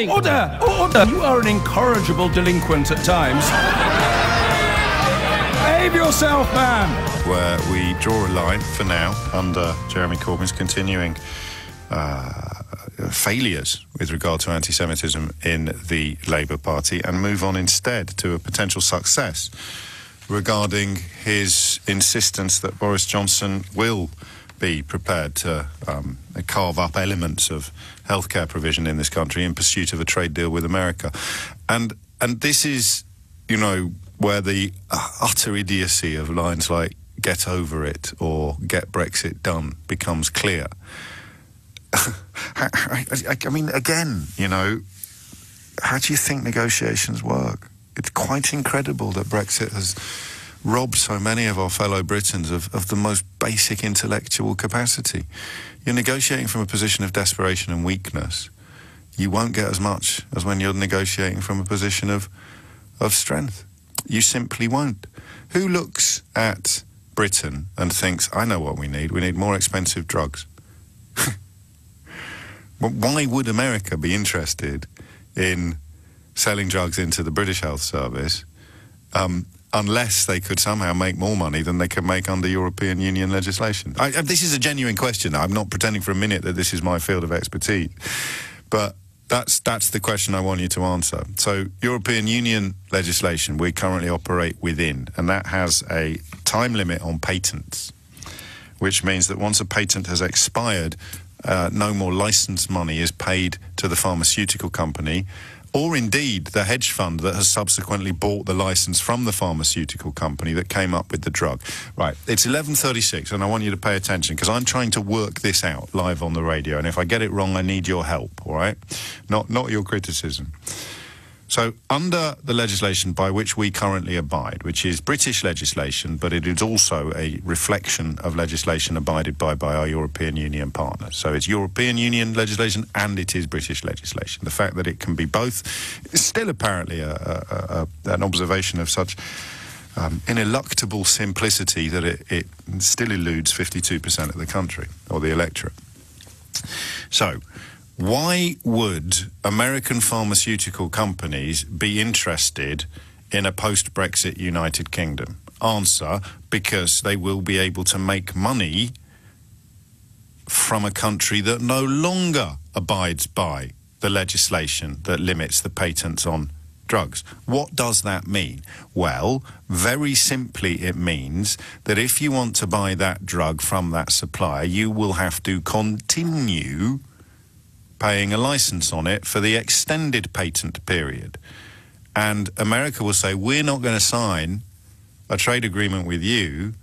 Order! Order! You are an incorrigible delinquent at times. Behave yourself, man! Where we draw a line for now under Jeremy Corbyn's continuing failures with regard to anti-Semitism in the Labour Party and move on instead to a potential success regarding his insistence that Boris Johnson will be prepared to carve up elements of healthcare provision in this country in pursuit of a trade deal with America. And this is, you know, where the utter idiocy of lines like "get over it" or "get Brexit done" becomes clear. I mean, again, you know, how do you think negotiations work? It's quite incredible that Brexit has robbed so many of our fellow Britons of the most basic intellectual capacity. You're negotiating from a position of desperation and weakness. You won't get as much as when you're negotiating from a position of strength. You simply won't. Who looks at Britain and thinks, I know what we need more expensive drugs? Well, why would America be interested in selling drugs into the British Health Service unless they could somehow make more money than they can make under European Union legislation? This is a genuine question. I'm not pretending for a minute that this is my field of expertise, but that's the question I want you to answer. So, European Union legislation we currently operate within, and that has a time limit on patents, which means that once a patent has expired, no more license money is paid to the pharmaceutical company, or indeed the hedge fund that has subsequently bought the license from the pharmaceutical company that came up with the drug. Right, it's 11:36, and I want you to pay attention, because I'm trying to work this out live on the radio, and if I get it wrong, I need your help, all right? Not your criticism. So, under the legislation by which we currently abide, which is British legislation, but it is also a reflection of legislation abided by our European Union partners. So it's European Union legislation and it is British legislation. The fact that it can be both is still apparently an observation of such ineluctable simplicity that it still eludes 52% of the country, or the electorate. So, why would American pharmaceutical companies be interested in a post-Brexit United Kingdom? Answer, because they will be able to make money from a country that no longer abides by the legislation that limits the patents on drugs. What does that mean? Well, very simply it means that if you want to buy that drug from that supplier, you will have to continue paying a license on it for the extended patent period. And America will say, we're not going to sign a trade agreement with you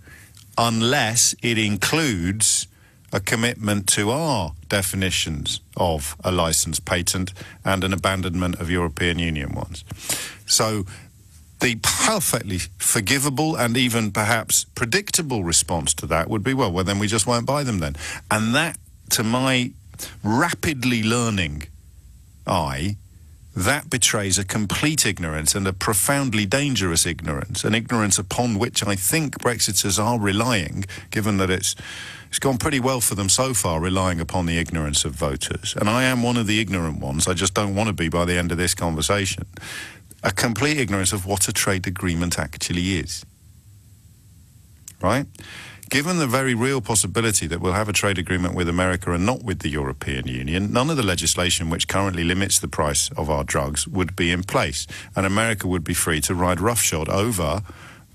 unless it includes a commitment to our definitions of a licensed patent and an abandonment of European Union ones. So the perfectly forgivable and even perhaps predictable response to that would be, well, then we just won't buy them then. And that, to my rapidly learning eye, that betrays a complete ignorance, and a profoundly dangerous ignorance, an ignorance upon which I think Brexiters are relying, given that it's gone pretty well for them so far, relying upon the ignorance of voters. And I am one of the ignorant ones. I just don't want to be by the end of this conversation. A complete ignorance of what a trade agreement actually is. Right? Given the very real possibility that we'll have a trade agreement with America and not with the European Union, none of the legislation which currently limits the price of our drugs would be in place, and America would be free to ride roughshod over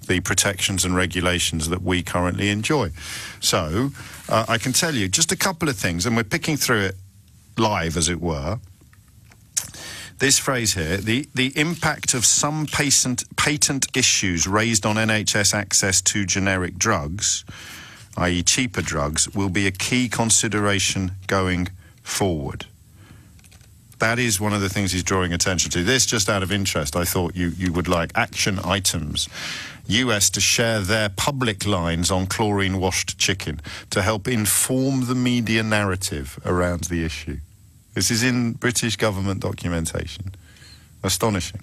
the protections and regulations that we currently enjoy. So, I can tell you just a couple of things, and we're picking through it live, as it were. This phrase here, the impact of some patent issues raised on NHS access to generic drugs, i.e. cheaper drugs, will be a key consideration going forward. That is one of the things he's drawing attention to. This, just out of interest, I thought you would like action items. US to share their public lines on chlorine-washed chicken to help inform the media narrative around the issue. This is in British government documentation. Astonishing.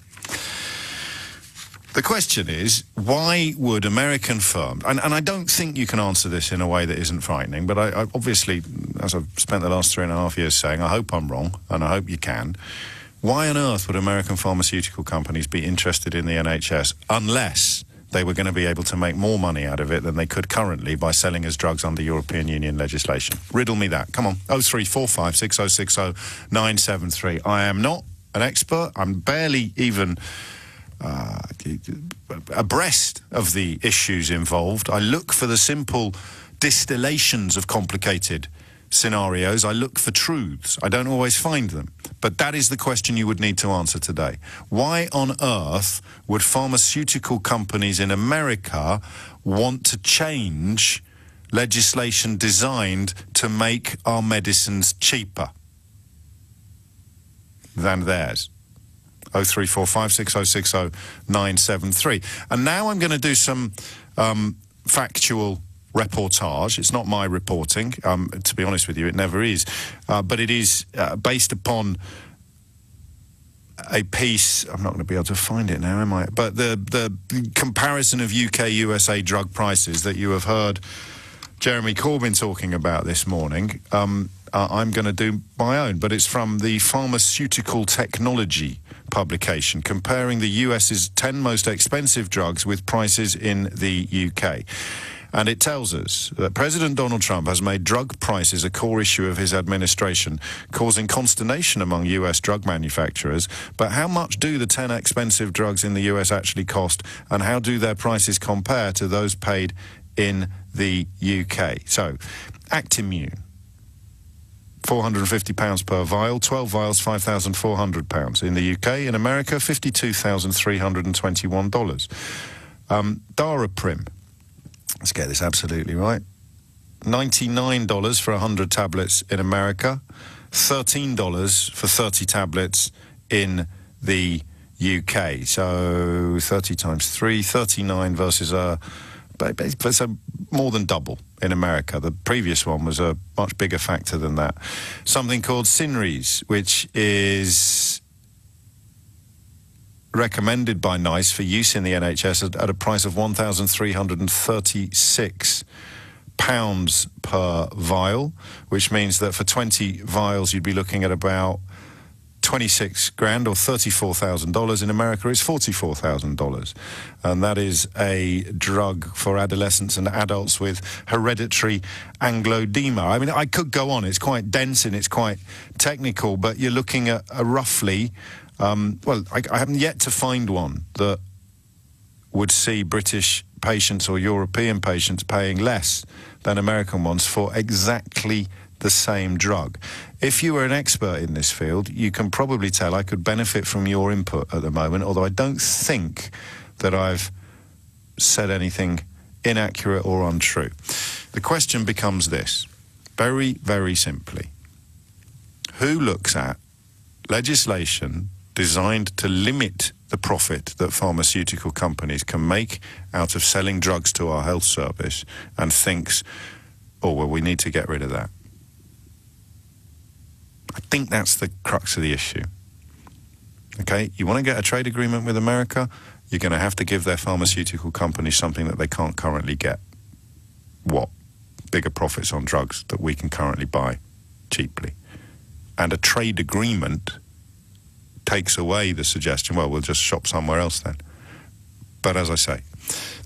The question is, why would American firms, and I don't think you can answer this in a way that isn't frightening, but I obviously, as I've spent the last 3.5 years saying, I hope I'm wrong, and I hope you can. Why on earth would American pharmaceutical companies be interested in the NHS unless they were going to be able to make more money out of it than they could currently by selling as drugs under European Union legislation? Riddle me that. Come on. 0345 6060 973. I am not an expert. I'm barely even abreast of the issues involved. I look for the simple distillations of complicated scenarios. I look for truths. I don't always find them. But that is the question you would need to answer today. Why on earth would pharmaceutical companies in America want to change legislation designed to make our medicines cheaper than theirs? 0345 6060 973. And now I'm going to do some factual reportage. It's not my reporting, to be honest with you, it never is, but it is based upon a piece. I'm not going to be able to find it now, am I? But the comparison of UK-USA drug prices that you have heard Jeremy Corbyn talking about this morning, I'm going to do my own, but it's from the Pharmaceutical Technology publication, comparing the US's 10 most expensive drugs with prices in the UK. And it tells us that President Donald Trump has made drug prices a core issue of his administration, causing consternation among US drug manufacturers. But how much do the 10 expensive drugs in the US actually cost, and how do their prices compare to those paid in the UK? So, Actimmune, £450 per vial, 12 vials, £5,400. In the UK, in America, $52,321. Daraprim, let's get this absolutely right, $99 for 100 tablets in America, $13 for 30 tablets in the UK. So 30 times 3, 39 versus so more than double in America. The previous one was a much bigger factor than that. Something called Cinries, which is recommended by NICE for use in the NHS at a price of £1,336 per vial, which means that for 20 vials you'd be looking at about 26 grand or $34,000. In America it's $44,000, and that is a drug for adolescents and adults with hereditary angioedema. I mean, I could go on. It's quite dense and it's quite technical, but you're looking at a roughly well, I haven't yet to find one that would see British patients or European patients paying less than American ones for exactly the same drug. If you were an expert in this field, you can probably tell I could benefit from your input at the moment, although I don't think that I've said anything inaccurate or untrue. The question becomes this, very, very simply. Who looks at legislation designed to limit the profit that pharmaceutical companies can make out of selling drugs to our health service and thinks, oh, well, we need to get rid of that? I think that's the crux of the issue. Okay, you want to get a trade agreement with America, you're going to have to give their pharmaceutical companies something that they can't currently get. What? Bigger profits on drugs that we can currently buy cheaply. And a trade agreement takes away the suggestion, well, we'll just shop somewhere else then. But as I say,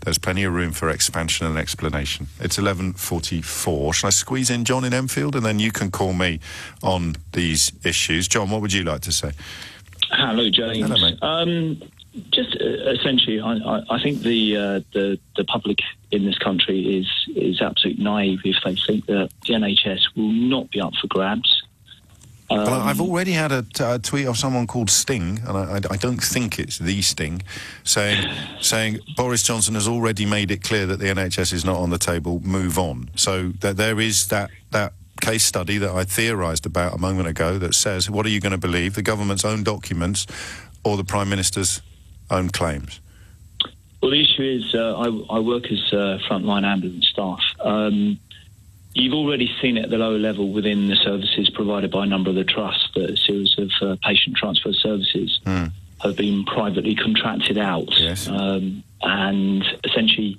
there's plenty of room for expansion and explanation. It's 11:44. Shall I squeeze in John in Enfield, and then you can call me on these issues? John, what would you like to say? Hello, James. Hello, mate. Just essentially, I think the public in this country is absolutely naive if they think that the NHS will not be up for grabs. But I've already had a tweet of someone called Sting, and I don't think it's the Sting, saying Boris Johnson has already made it clear that the NHS is not on the table, move on. So that there is that case study that I theorised about a moment ago that says, what are you going to believe, the government's own documents or the Prime Minister's own claims? Well, the issue is I work as frontline ambulance staff. You've already seen it at the lower level within the services provided by a number of the trusts that a series of patient transfer services have been privately contracted out. Yes. And essentially,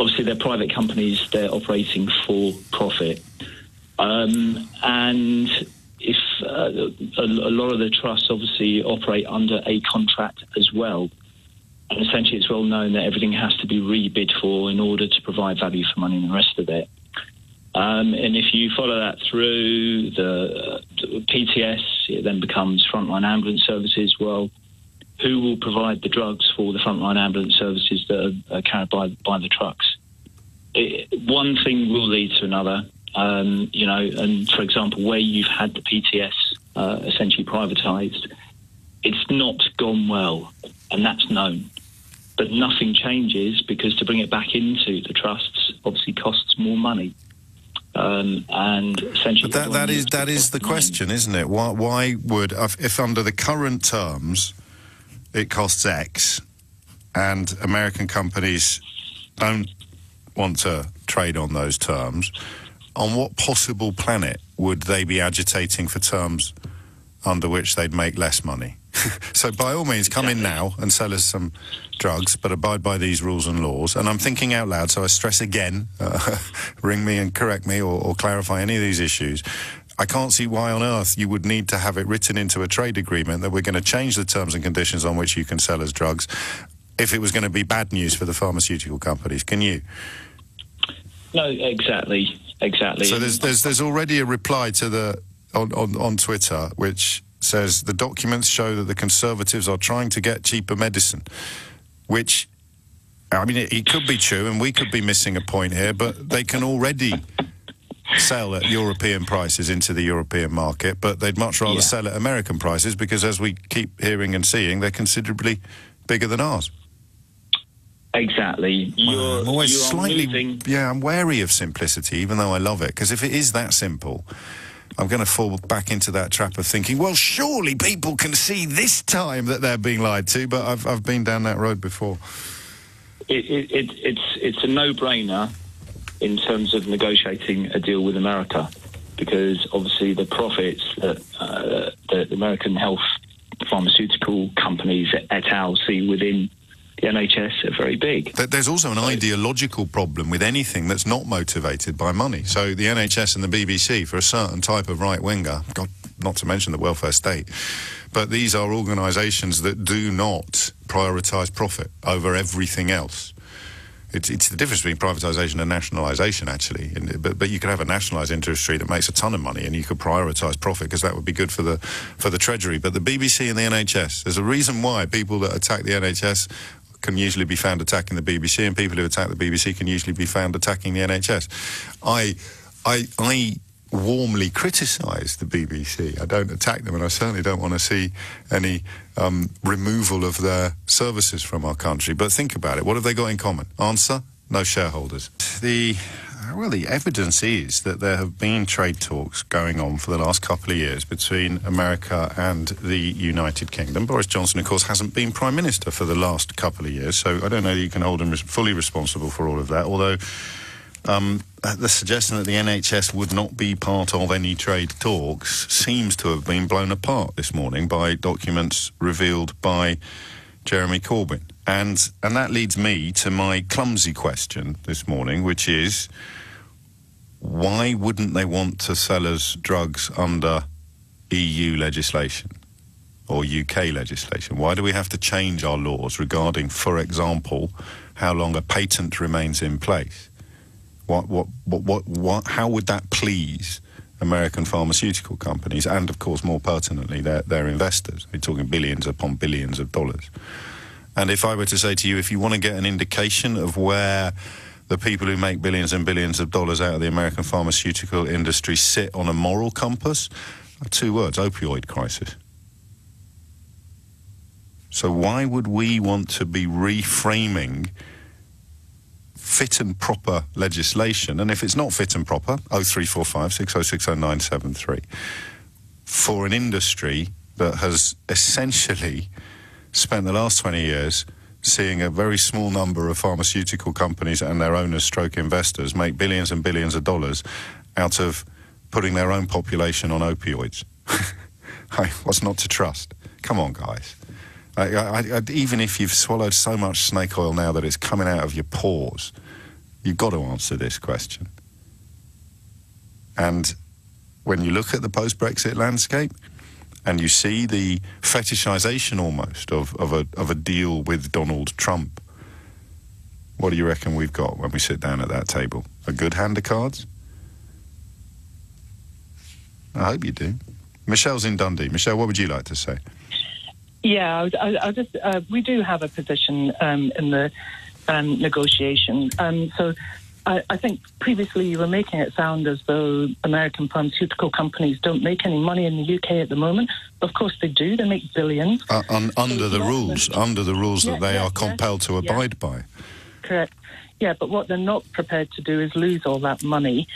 obviously, they're private companies, they're operating for profit. And if a lot of the trusts obviously operate under a contract as well. And essentially it's well known that everything has to be rebid for in order to provide value for money and the rest of it. And if you follow that through the PTS, it then becomes frontline ambulance services. Well, who will provide the drugs for the frontline ambulance services that are carried by the trucks? One thing will lead to another. And for example, where you've had the PTS essentially privatised, it's not gone well, and that's known. But nothing changes because to bring it back into the trusts obviously costs more money. And essentially, but that is the question, isn't it? Why would, if under the current terms it costs X, and American companies don't want to trade on those terms, on what possible planet would they be agitating for terms under which they'd make less money? So by all means, come in now and sell us some drugs, but abide by these rules and laws. And I'm thinking out loud, so I stress again, ring me and correct me or clarify any of these issues. I can't see why on earth you would need to have it written into a trade agreement that we're going to change the terms and conditions on which you can sell us drugs if it was going to be bad news for the pharmaceutical companies. Can you? No, exactly. So there's already a reply to on Twitter which says the documents show that the Conservatives are trying to get cheaper medicine, which, I mean, it could be true and we could be missing a point here, but they can already sell at European prices into the European market, but they'd much rather sell at American prices because, as we keep hearing and seeing, they're considerably bigger than ours. Exactly. I'm always I'm wary of simplicity, even though I love it, because if it is that simple, I'm going to fall back into that trap of thinking, well, surely people can see this time that they're being lied to, but I've been down that road before. It's a no-brainer in terms of negotiating a deal with America, because obviously the profits that the American health pharmaceutical companies et al. See within the NHS are very big. There's also an ideological problem with anything that's not motivated by money. So the NHS and the BBC, for a certain type of right-winger, God, not to mention the welfare state, but these are organisations that do not prioritise profit over everything else. It's the difference between privatisation and nationalisation, actually. But you could have a nationalised industry that makes a ton of money, and you could prioritise profit because that would be good for the Treasury. But the BBC and the NHS, there's a reason why people that attack the NHS can usually be found attacking the BBC, and people who attack the BBC can usually be found attacking the NHS. I warmly criticise the BBC. I don't attack them, and I certainly don't want to see any removal of their services from our country. But think about it. What have they got in common? Answer: no shareholders. The evidence is that there have been trade talks going on for the last couple of years between America and the United Kingdom. Boris Johnson, of course, hasn't been Prime Minister for the last couple of years, so I don't know that you can hold him fully responsible for all of that, although the suggestion that the NHS would not be part of any trade talks seems to have been blown apart this morning by documents revealed by Jeremy Corbyn. And that leads me to my clumsy question this morning, which is, why wouldn't they want to sell us drugs under EU legislation or UK legislation? Why do we have to change our laws regarding, for example, how long a patent remains in place? How would that please American pharmaceutical companies and, of course, more pertinently, their investors? We're talking billions upon billions of dollars. And if I were to say to you, if you want to get an indication of where the people who make billions and billions of dollars out of the American pharmaceutical industry sit on a moral compass, 2 words: opioid crisis. So why would we want to be reframing fit and proper legislation? And if it's not fit and proper, 0345 6060 973, for an industry that has essentially spent the last 20 years seeing a very small number of pharmaceutical companies and their owners stroke investors make billions and billions of dollars out of putting their own population on opioids. What's not to trust? Come on, guys. Even if you've swallowed so much snake oil now that it's coming out of your pores, you've got to answer this question. And when you look at the post-Brexit landscape and you see the fetishization almost of a deal with Donald Trump, what do you reckon we've got when we sit down at that table? A good hand of cards? I hope you do. Michelle's in Dundee. Michelle, what would you like to say? Yeah, I'll just, we do have a position in the negotiation. So I think previously you were making it sound as though American pharmaceutical companies don't make any money in the UK at the moment. Of course they do. They make billions. Under the rules that they are compelled to abide by. Correct. Yeah, but what they're not prepared to do is lose all that money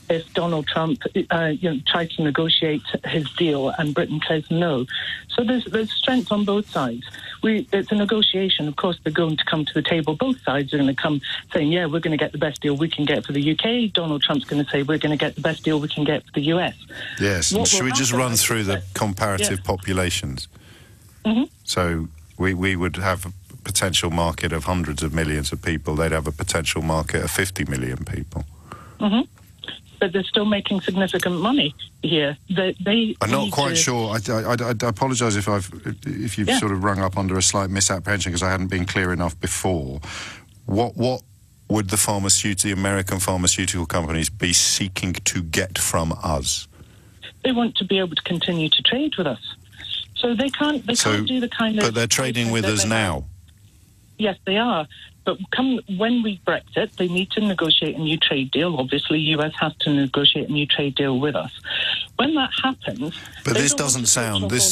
if Donald Trump tries to negotiate his deal and Britain says no. So there's strength on both sides. It's a negotiation. Of course, they're going to come to the table. Both sides are going to come saying, yeah, we're going to get the best deal we can get for the UK. Donald Trump's going to say, we're going to get the best deal we can get for the US. Yes, and should we just run through the comparative populations? Mm-hmm. So we would have a potential market of hundreds of millions of people. They'd have a potential market of 50 million people. Mm-hmm. But they're still making significant money here. I'm not quite sure. I apologise if you've sort of rung up under a slight misapprehension because I hadn't been clear enough before. What would the American pharmaceutical companies be seeking to get from us? They want to be able to continue to trade with us. So they can't do the kind of... But they're trading with us now. Yes, they are. But when we Brexit, they need to negotiate a new trade deal. Obviously, US has to negotiate a new trade deal with us. When that happens... But this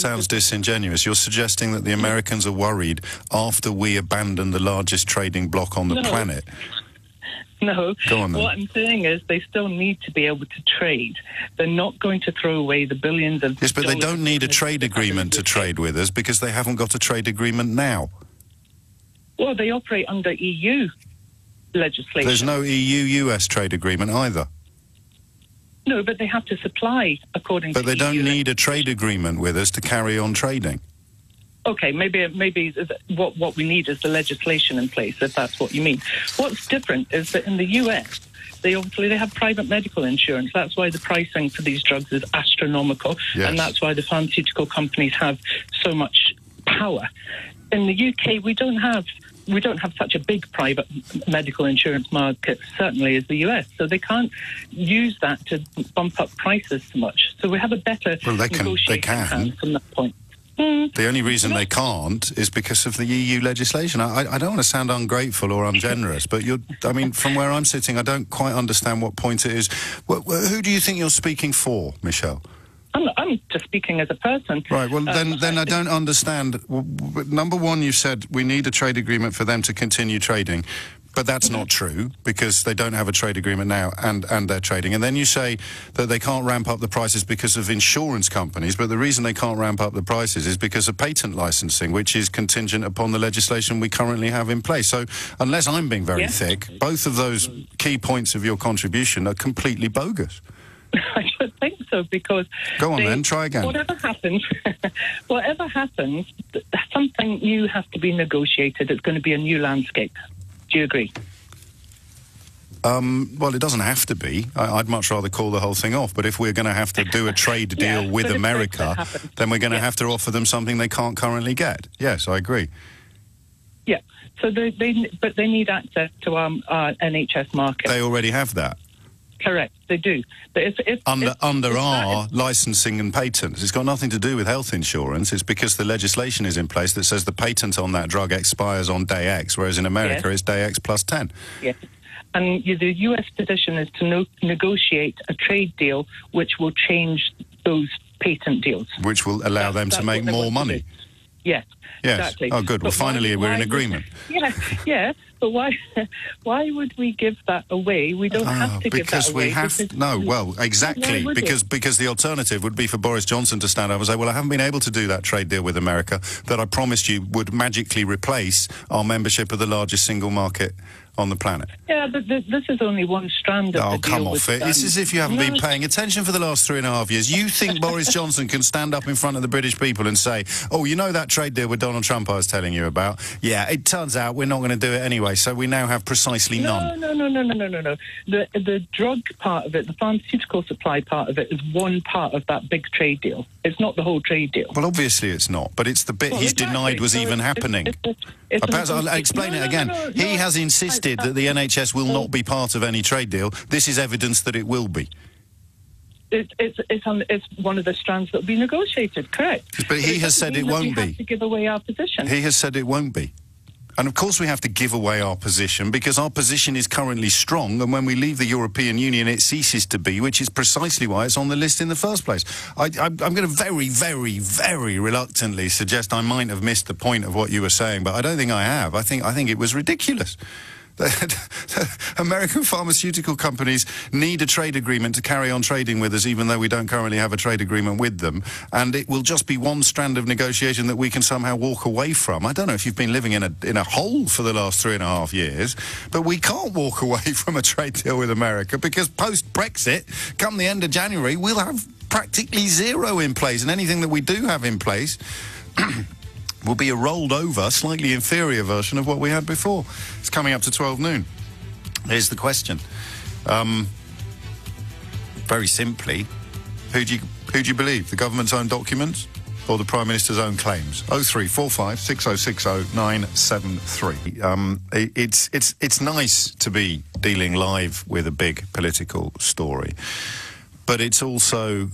sounds disingenuous. You're suggesting that the Americans are worried after we abandon the largest trading bloc on the planet. No. Go on, then. What I'm saying is they still need to be able to trade. They're not going to throw away the billions of... Yes, but they don't need a trade agreement to trade with us because they haven't got a trade agreement now. Well, they operate under EU legislation. There's no EU-US trade agreement either. No, but they have to supply according to But they don't need a trade agreement with us to carry on trading. Okay, maybe what we need is the legislation in place, if that's what you mean. What's different is that in the US, they have private medical insurance. That's why the pricing for these drugs is astronomical, and that's why the pharmaceutical companies have so much power. In the UK, we don't have such a big private medical insurance market, certainly, as the US. So they can't use that to bump up prices so much. So we have a better negotiation hand from that point. The only reason they can't is because of the EU legislation. I don't want to sound ungrateful or ungenerous, but from where I'm sitting, I don't quite understand what point it is. Who do you think you're speaking for, Michelle? I'm just speaking as a person. Right, well, then I don't understand. Number one, you said we need a trade agreement for them to continue trading. But that's not true, because they don't have a trade agreement now and they're trading. And then you say that they can't ramp up the prices because of insurance companies, but the reason they can't ramp up the prices is because of patent licensing, which is contingent upon the legislation we currently have in place. So unless I'm being very thick, both of those key points of your contribution are completely bogus. I don't think so, because... Go on then, try again. Whatever happens, something new has to be negotiated. It's going to be a new landscape. Do you agree? Well, it doesn't have to be. I'd much rather call the whole thing off. But if we're going to have to do a trade deal with America, then we're going to have to offer them something they can't currently get. Yes, I agree. Yeah. So they need access to our NHS market. They already have that. Correct, they do. But under our licensing and patents. It's got nothing to do with health insurance. It's because the legislation is in place that says the patent on that drug expires on day X, whereas in America it's day X plus 10. Yes. And the US position is to negotiate a trade deal which will change those patent deals. Which will allow them to make more money. Yes, exactly. Oh, good. Well, finally we're in agreement. Yeah. But why would we give that away? We don't have to give that away. Exactly. Because the alternative would be for Boris Johnson to stand up and say, well, I haven't been able to do that trade deal with America that I promised you would magically replace our membership of the largest single market on the planet. Yeah, but this is only one strand of the deal. Come off it. It's as if you haven't been paying attention for the last 3.5 years. You think Boris Johnson can stand up in front of the British people and say, oh, you know that trade deal with Donald Trump I was telling you about? Yeah, it turns out we're not going to do it anyway. place, so we now have precisely none. No. The drug part of it, the pharmaceutical supply part of it, is one part of that big trade deal. It's not the whole trade deal. Well, obviously it's not, but it's the bit he's denied was even happening. Perhaps I'll explain it again. He has insisted that the NHS will not be part of any trade deal. This is evidence that it will be. It's one of the strands that will be negotiated, correct? But he has said it won't be. We have to give away our position. He has said it won't be. And of course we have to give away our position because our position is currently strong, and when we leave the European Union it ceases to be, which is precisely why it's on the list in the first place. I'm going to very, very, very reluctantly suggest I might have missed the point of what you were saying, but I don't think I have. I think it was ridiculous. American pharmaceutical companies need a trade agreement to carry on trading with us, even though we don't currently have a trade agreement with them, and it will just be one strand of negotiation that we can somehow walk away from. I don't know if you've been living in a hole for the last 3.5 years, but we can't walk away from a trade deal with America because post-Brexit, come the end of January, we'll have practically zero in place, and anything that we do have in place will be a rolled over, slightly inferior version of what we had before. It's coming up to 12 noon. Here's the question. Very simply, who do you believe? The government's own documents or the Prime Minister's own claims? 0345 6060 973. It's nice to be dealing live with a big political story, but it's also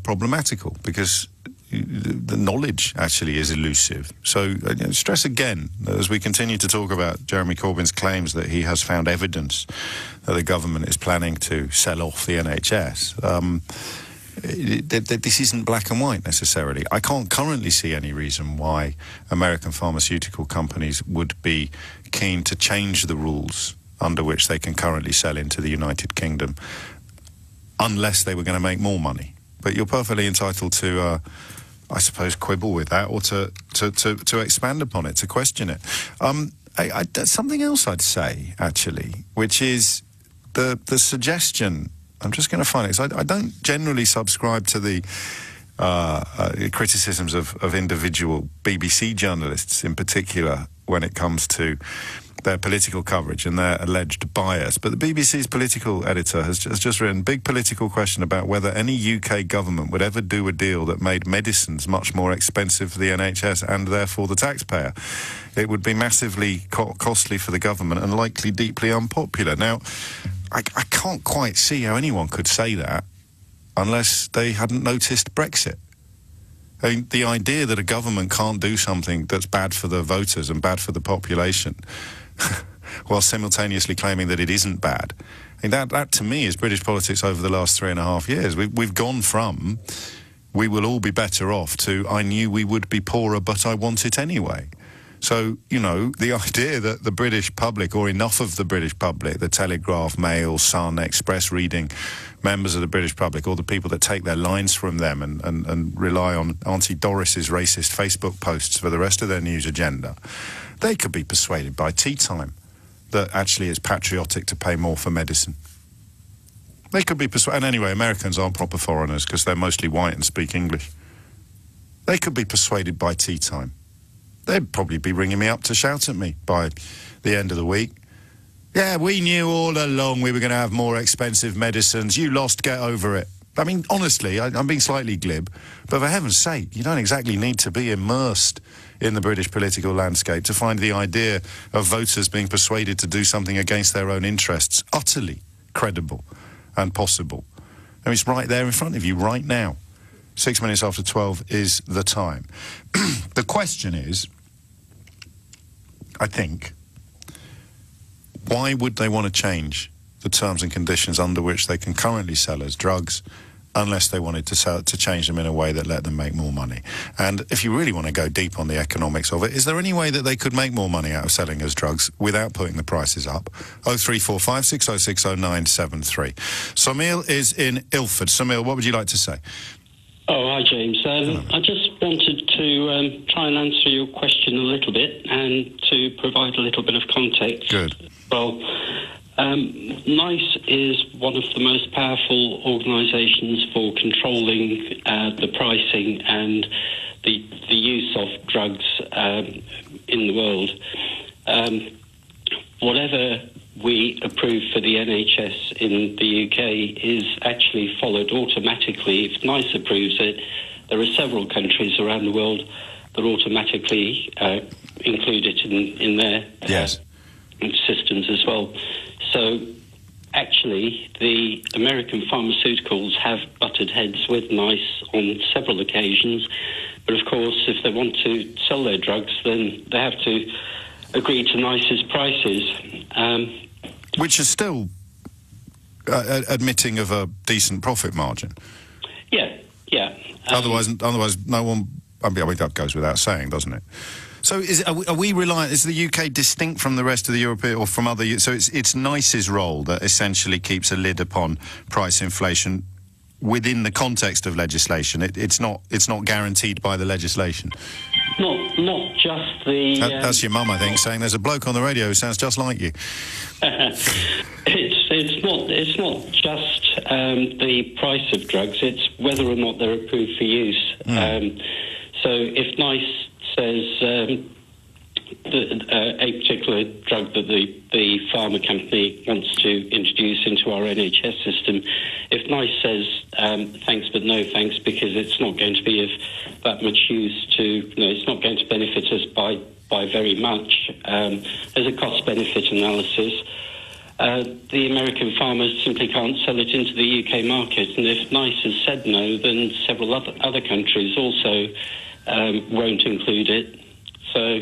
problematical because the knowledge actually is elusive. So stress again, as we continue to talk about Jeremy Corbyn's claims that he has found evidence that the government is planning to sell off the NHS, this isn't black and white necessarily. I can't currently see any reason why American pharmaceutical companies would be keen to change the rules under which they can currently sell into the United Kingdom unless they were going to make more money. But you're perfectly entitled to I suppose, quibble with that or to expand upon it, to question it. Something else I'd say, actually, which is the suggestion. I'm just going to find it, because I don't generally subscribe to the criticisms of individual BBC journalists in particular when it comes to their political coverage and their alleged bias. But the BBC's political editor has just written, big political question about whether any UK government would ever do a deal that made medicines much more expensive for the NHS and therefore the taxpayer. It would be massively costly for the government and likely deeply unpopular. Now, I can't quite see how anyone could say that unless they hadn't noticed Brexit. I mean, the idea that a government can't do something that's bad for the voters and bad for the population while simultaneously claiming that it isn't bad. I mean, that to me is British politics over the last 3.5 years. We've gone from we will all be better off to I knew we would be poorer but I want it anyway. So, you know, the idea that the British public, or enough of the British public, the Telegraph, Mail, Sun, Express reading members of the British public, or the people that take their lines from them and rely on Auntie Doris's racist Facebook posts for the rest of their news agenda, they could be persuaded by tea time that actually it's patriotic to pay more for medicine. They could be persuaded. And anyway, Americans aren't proper foreigners because they're mostly white and speak English. They could be persuaded by tea time. They'd probably be ringing me up to shout at me by the end of the week. Yeah, we knew all along we were going to have more expensive medicines. You lost, get over it. I mean, honestly, I'm being slightly glib, but for heaven's sake, you don't exactly need to be immersed in the British political landscape to find the idea of voters being persuaded to do something against their own interests utterly credible and possible. I mean, it's right there in front of you right now. 6 minutes after 12 is the time. The question is, I think, why would they want to change the terms and conditions under which they can currently sell us drugs unless they wanted to change them in a way that let them make more money? And if you really want to go deep on the economics of it, is there any way that they could make more money out of selling us drugs without putting the prices up? 0345 6060 973. Somil is in Ilford. Somil, what would you like to say? Oh, hi, James. I just wanted to try and answer your question a little bit and to provide a little bit of context. Good. Well, NICE is one of the most powerful organisations for controlling the pricing and the use of drugs in the world. whatever we approve for the NHS in the UK is actually followed automatically. If NICE approves it, there are several countries around the world that automatically include it in their systems as well. So actually, the American pharmaceuticals have butted heads with NICE on several occasions. But of course, if they want to sell their drugs, then they have to agree to NICE's prices. Which is still admitting of a decent profit margin. Yeah. Otherwise, no one... I mean, that goes without saying, doesn't it? So are we reliant... Is the UK distinct from the rest of the European... or from other... So it's NICE's role that essentially keeps a lid upon price inflation within the context of legislation. It's not guaranteed by the legislation. Not just the... That's your mum, I think, saying there's a bloke on the radio who sounds just like you. It's not just the price of drugs, it's whether or not they're approved for use. So if NICE says a particular drug that the pharma company wants to introduce into our NHS system, if NICE says thanks but no thanks because it's not going to be of that much use to, it's not going to benefit us by very much, there's a cost-benefit analysis. The American farmers simply can't sell it into the UK market, and if NICE has said no, then several other countries also won't include it. So,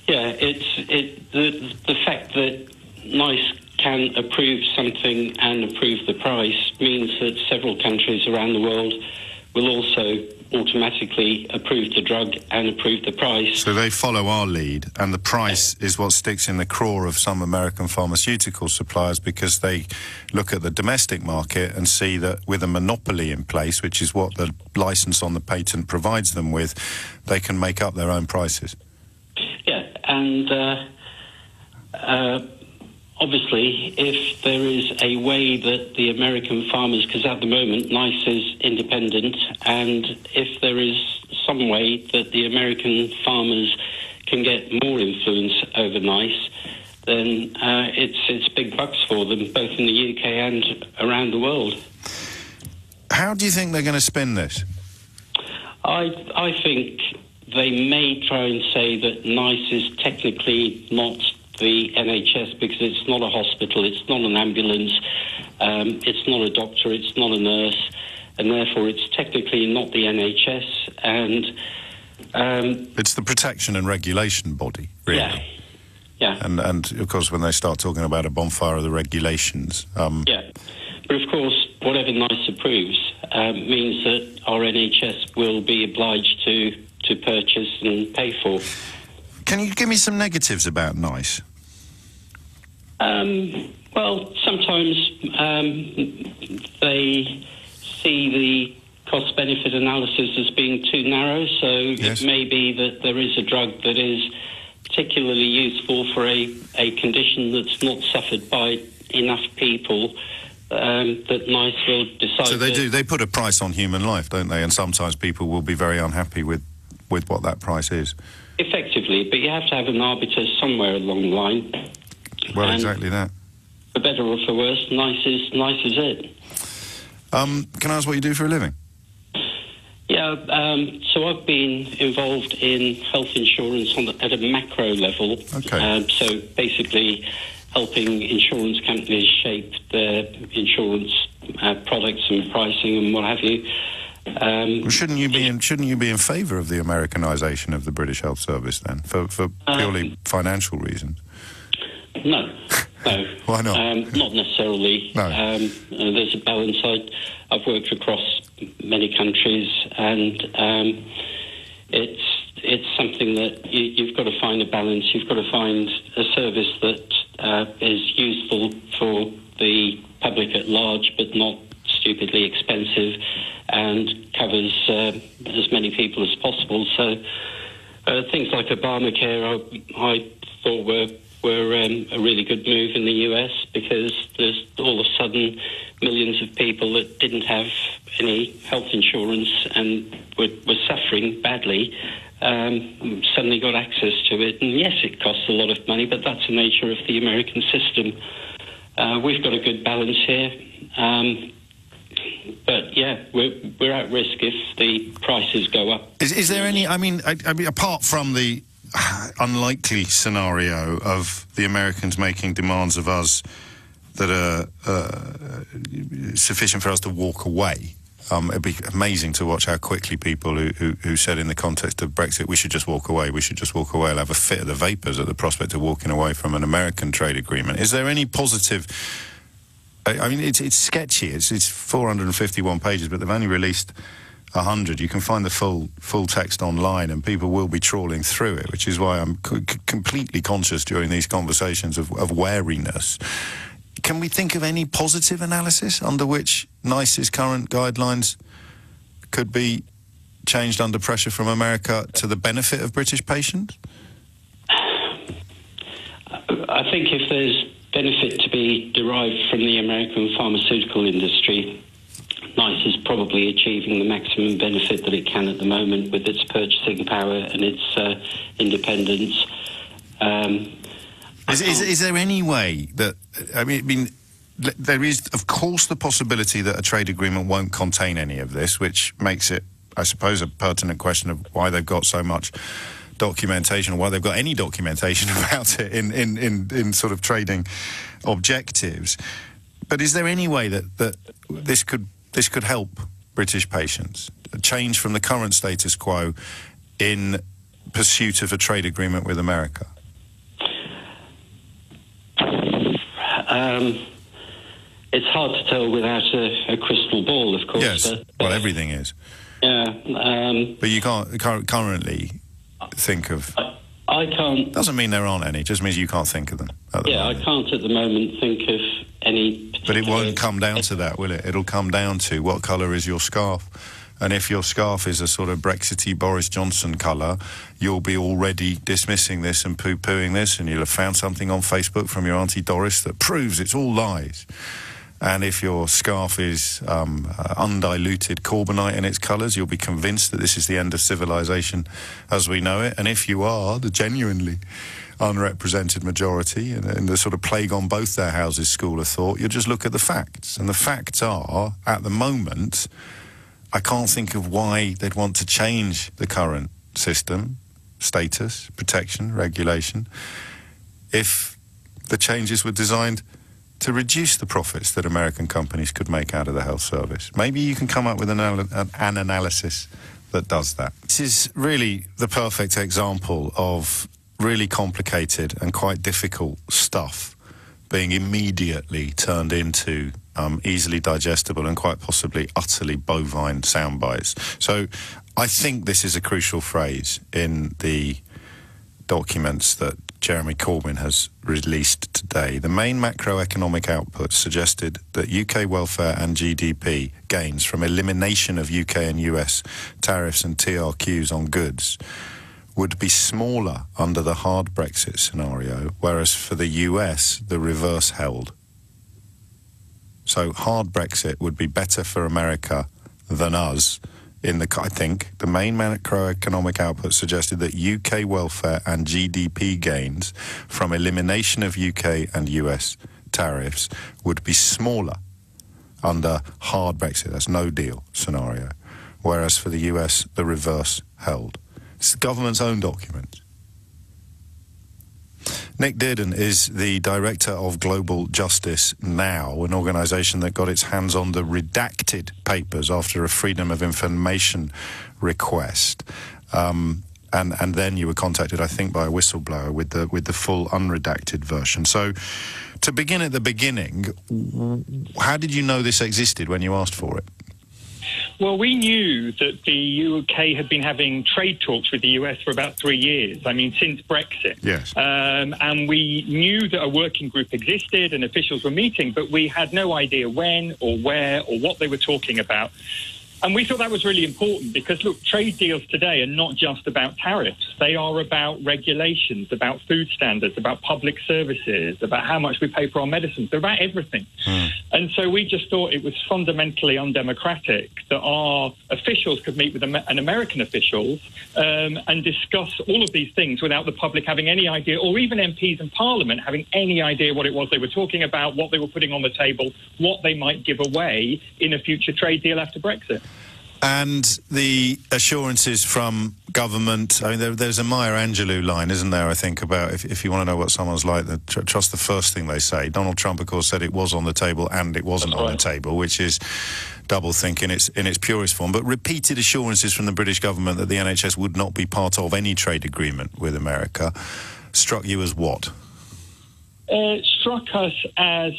yeah, the fact that NICE can approve something and approve the price means that several countries around the world will also automatically approve the drug and approve the price. So they follow our lead, and the price is what sticks in the craw of some American pharmaceutical suppliers because they look at the domestic market and see that with a monopoly in place, which is what the licence on the patent provides them with, they can make up their own prices. Yeah, and obviously, if there is a way that the American farmers, because at the moment NICE is independent, and if there is some way that the American farmers can get more influence over NICE, then it's big bucks for them, both in the UK and around the world. How do you think they're going to spin this? I think they may try and say that NICE is technically not the NHS because it's not a hospital, it's not an ambulance, it's not a doctor, it's not a nurse, and therefore it's technically not the NHS, and it's the protection and regulation body, really. Yeah. And of course, when they start talking about a bonfire of the regulations, yeah. But of course, whatever NICE approves means that our NHS will be obliged to purchase and pay for. Can you give me some negatives about NICE? Well, sometimes they see the cost-benefit analysis as being too narrow, so It may be that there is a drug that is particularly useful for a condition that's not suffered by enough people that NICE will decide. So they put a price on human life, don't they? And sometimes people will be very unhappy with what that price is. Effectively, but you have to have an arbiter somewhere along the line. Well, exactly that. For better or for worse, NICE is it. Can I ask what you do for a living? Yeah, so I've been involved in health insurance at a macro level. Okay. So basically helping insurance companies shape their insurance products and pricing and what have you. Well, shouldn't you be in favour of the Americanisation of the British Health Service then, for purely financial reasons? No. Why not? Not necessarily. No. There's a balance. I've worked across many countries, and it's something that you've got to find a balance. You've got to find a service that is useful for the public at large, but not stupidly expensive, and covers as many people as possible. So things like Obamacare, I thought were a really good move in the US, because there's all of a sudden millions of people that didn't have any health insurance and were suffering badly suddenly got access to it. And yes, it costs a lot of money, but that's the nature of the American system. We've got a good balance here. But yeah, we're at risk if the prices go up. Is there any? I mean, apart from the unlikely scenario of the Americans making demands of us that are sufficient for us to walk away. It'd be amazing to watch how quickly people who said in the context of Brexit, we should just walk away, will have a fit of the vapours at the prospect of walking away from an American trade agreement. Is there any positive? I mean, it's sketchy. It's 451 pages, but they've only released 100. You can find the full text online, and people will be trawling through it, which is why I'm completely conscious during these conversations of wariness. Can we think of any positive analysis under which NICE's current guidelines could be changed under pressure from America to the benefit of British patients? I think if there's benefit to be derived from the American pharmaceutical industry, NICE is probably achieving the maximum benefit that it can at the moment with its purchasing power and its independence. Is there any way that, I mean, there is, of course, the possibility that a trade agreement won't contain any of this, which makes it, I suppose, a pertinent question of why they've got so much documentation, or why they've got any documentation about it in sort of trading objectives. But is there any way that this could help British patients, a change from the current status quo in pursuit of a trade agreement with America? It's hard to tell without a crystal ball, of course. Yes, well, everything is. Yeah. But you can't currently think of... I can't... Doesn't mean there aren't any, it just means you can't think of them. Yeah, I can't at the moment think of any particular... But it won't come down to that, will it? It'll come down to what colour is your scarf. And if your scarf is a sort of Brexity Boris Johnson colour, you'll be already dismissing this and poo-pooing this, and you'll have found something on Facebook from your Auntie Doris that proves it's all lies. And if your scarf is undiluted Corbynite in its colours, you'll be convinced that this is the end of civilization as we know it. And if you are the genuinely unrepresented majority in the sort of plague on both their houses school of thought, you'll just look at the facts. And the facts are, at the moment, I can't think of why they'd want to change the current system, status, protection, regulation, if the changes were designed to reduce the profits that American companies could make out of the health service. Maybe you can come up with an analysis that does that. This is really the perfect example of really complicated and quite difficult stuff being immediately turned into easily digestible and quite possibly utterly bovine sound bites. So I think this is a crucial phrase in the documents that Jeremy Corbyn has released today. The main macroeconomic output suggested that UK welfare and GDP gains from elimination of UK and US tariffs and TRQs on goods would be smaller under the hard Brexit scenario, whereas for the US, the reverse held. So hard Brexit would be better for America than us. I think the main macroeconomic output suggested that UK welfare and GDP gains from elimination of UK and US tariffs would be smaller under hard Brexit, that's no deal scenario, whereas for the US, the reverse held. It's the government's own document. Nick Dearden is the Director of Global Justice Now, an organisation that got its hands on the redacted papers after a Freedom of Information request. And then you were contacted, I think, by a whistleblower with the full unredacted version. So, to begin at the beginning, how did you know this existed when you asked for it? Well, we knew that the UK had been having trade talks with the US for about 3 years. I mean, since Brexit. Yes. And we knew that a working group existed and officials were meeting, but we had no idea when or where or what they were talking about. And we thought that was really important because, look, trade deals today are not just about tariffs. They are about regulations, about food standards, about public services, about how much we pay for our medicines. They're about everything. And so we just thought it was fundamentally undemocratic that our officials could meet with an American officials and discuss all of these things without the public having any idea, or even MPs in Parliament having any idea what it was they were talking about, what they were putting on the table, what they might give away in a future trade deal after Brexit. And the assurances from government, I mean, there's a Maya Angelou line, isn't there, I think, about if you want to know what someone's like, trust the first thing they say. Donald Trump, of course, said it was on the table and it wasn't on the table, which is double think in its purest form. But repeated assurances from the British government that the NHS would not be part of any trade agreement with America struck you as what? Struck us as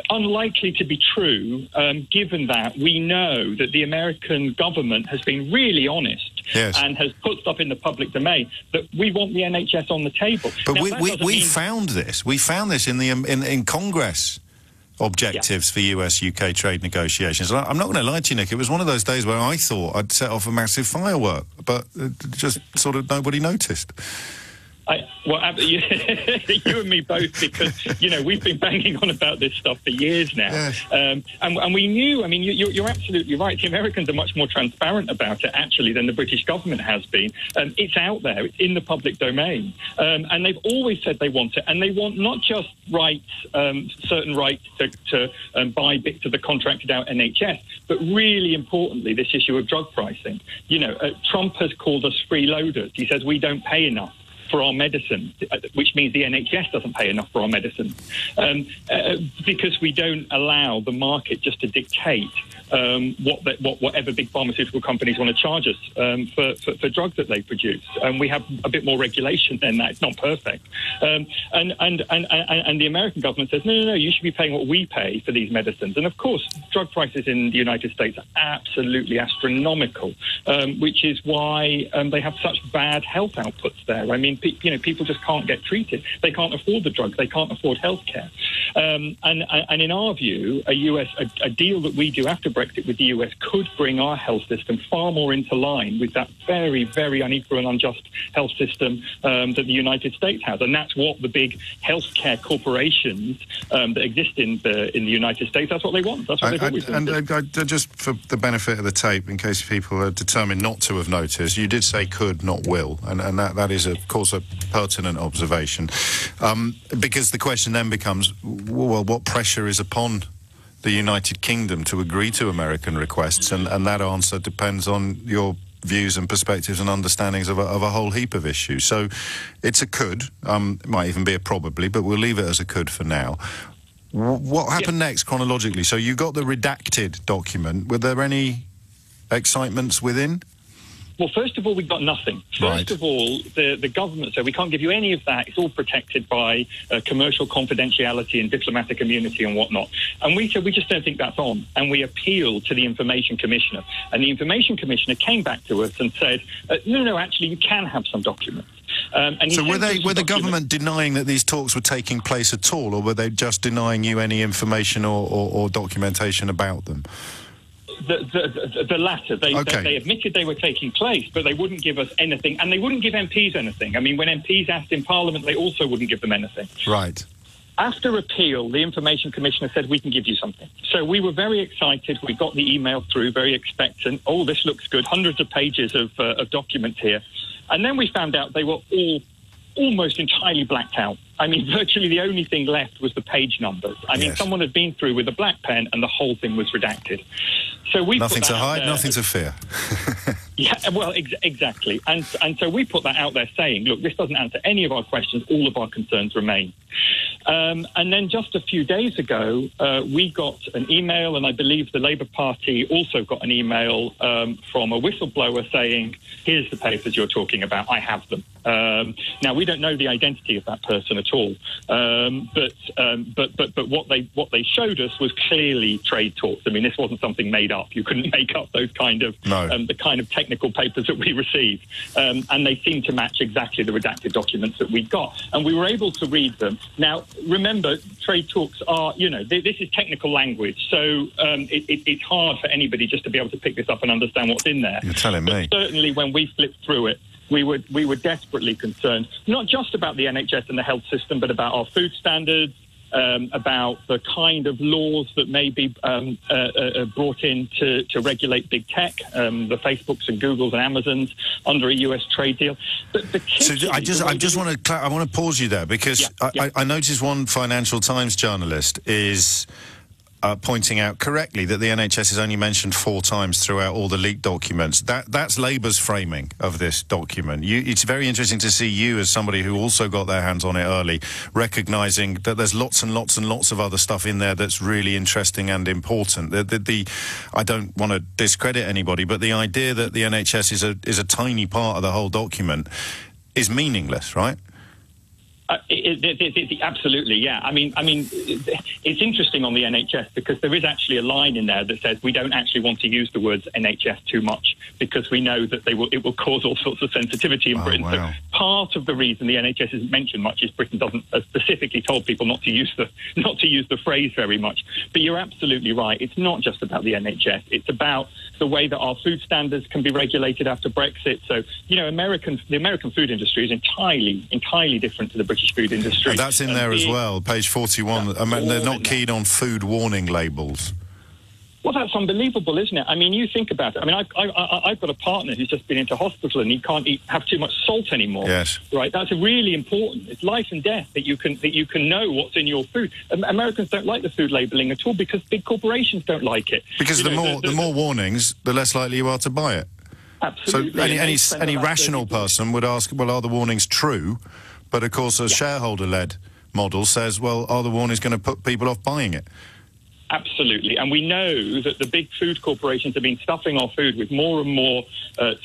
unlikely to be true, given that we know that the American government has been really honest and has put stuff in the public domain that we want the NHS on the table. But now, we found this. We found this in Congress. Objectives for US-UK trade negotiations. I'm not going to lie to you, Nick, it was one of those days where I thought I'd set off a massive firework, but just sort of nobody noticed. You and me both, because, we've been banging on about this stuff for years now. Yes. And we knew, I mean, you're absolutely right. The Americans are much more transparent about it, actually, than the British government has been. It's out there. It's in the public domain. And they've always said they want it. And they want not just rights, certain rights to buy bits of the contracted out NHS, but really importantly, this issue of drug pricing. Trump has called us freeloaders. He says we don't pay enough for our medicine, which means the NHS doesn't pay enough for our medicine, because we don't allow the market just to dictate whatever big pharmaceutical companies want to charge us for drugs that they produce. We have a bit more regulation than that. It's not perfect. And the American government says, no, you should be paying what we pay for these medicines. And of course, drug prices in the United States are absolutely astronomical, which is why they have such bad health outputs there. I mean, people just can't get treated. They can't afford the drugs. They can't afford healthcare. And in our view, a deal that we do after Brexit with the US could bring our health system far more into line with that very, very unequal and unjust health system that the United States has. And that's what the big healthcare corporations that exist in the United States, that's what they want. That's what they've always wanted. And just for the benefit of the tape, in case people are determined not to have noticed, you did say could, not will. And that is, of course, a pertinent observation. Because the question then becomes, well, what pressure is upon the United Kingdom to agree to American requests? And that answer depends on your views and perspectives and understandings of a whole heap of issues. So it's a could, it might even be a probably, but we'll leave it as a could for now. What happened next chronologically? So you got the redacted document. Were there any excitements within? Well, first of all, we got nothing. First of all, the government said we can't give you any of that. It's all protected by commercial confidentiality and diplomatic immunity and whatnot. And we said we just don't think that's on. And we appealed to the Information Commissioner. And the Information Commissioner came back to us and said, no, actually, you can have some documents. So were the government denying that these talks were taking place at all, or were they just denying you any information or documentation about them? The latter. They admitted they were taking place, but they wouldn't give us anything, and they wouldn't give MPs anything. I mean, when MPs asked in Parliament, they also wouldn't give them anything. Right. After appeal, the Information Commissioner said, we can give you something. So we were very excited. We got the email through, very expectant. Oh, this looks good. Hundreds of pages of documents here. And then we found out they were all almost entirely blacked out. I mean, virtually the only thing left was the page numbers. I mean, someone had been through with a black pen and the whole thing was redacted. So we nothing to hide, nothing to fear. Yeah, well, exactly. And so we put that out there saying, look, this doesn't answer any of our questions. All of our concerns remain. And then just a few days ago, we got an email, and I believe the Labour Party also got an email from a whistleblower saying, here's the papers you're talking about. I have them. Now, we don't know the identity of that person at all, but what they showed us was clearly trade talks. I mean, this wasn't something made up. You couldn't make up those kind of the kind of technical papers that we received, and they seemed to match exactly the redacted documents that we got, and we were able to read them. Now, remember, trade talks are, this is technical language, so it's hard for anybody just to be able to pick this up and understand what's in there. You're telling me. Certainly, when we flipped through it, we were desperately concerned, not just about the NHS and the health system, but about our food standards, about the kind of laws that may be brought in to regulate big tech, the Facebooks and Googles and Amazons under a US trade deal. But so I want to pause you there, because I noticed one Financial Times journalist is pointing out correctly that the NHS is only mentioned 4 times throughout all the leaked documents. That's Labour's framing of this document. It's very interesting to see you, as somebody who also got their hands on it early, recognising that there's lots and lots and lots of other stuff in there that's really interesting and important. I don't want to discredit anybody, but the idea that the NHS is a tiny part of the whole document is meaningless, right? Absolutely, yeah. I mean, it's interesting on the NHS, because there is actually a line in there that says we don't actually want to use the words NHS too much, because we know that it will cause all sorts of sensitivity in Britain. Wow. So part of the reason the NHS isn't mentioned much is Britain doesn't specifically told people not to use the phrase very much. But you're absolutely right. It's not just about the NHS. It's about the way that our food standards can be regulated after Brexit. So the American food industry is entirely different to the British food industry. And that's in there as well, page 41. They're not keen on food warning labels. Well, that's unbelievable, isn't it? I mean, you think about it. I mean, I've got a partner who's just been into hospital and he can't have too much salt anymore. Yes. Right. That's really important. It's life and death that you can know what's in your food. Americans don't like the food labelling at all because big corporations don't like it. Because the more warnings, the less likely you are to buy it. Absolutely. So any rational person would ask, well, are the warnings true? But of course, a shareholder-led model says, well, are the warnings going to put people off buying it? Absolutely. And we know that the big food corporations have been stuffing our food with more and more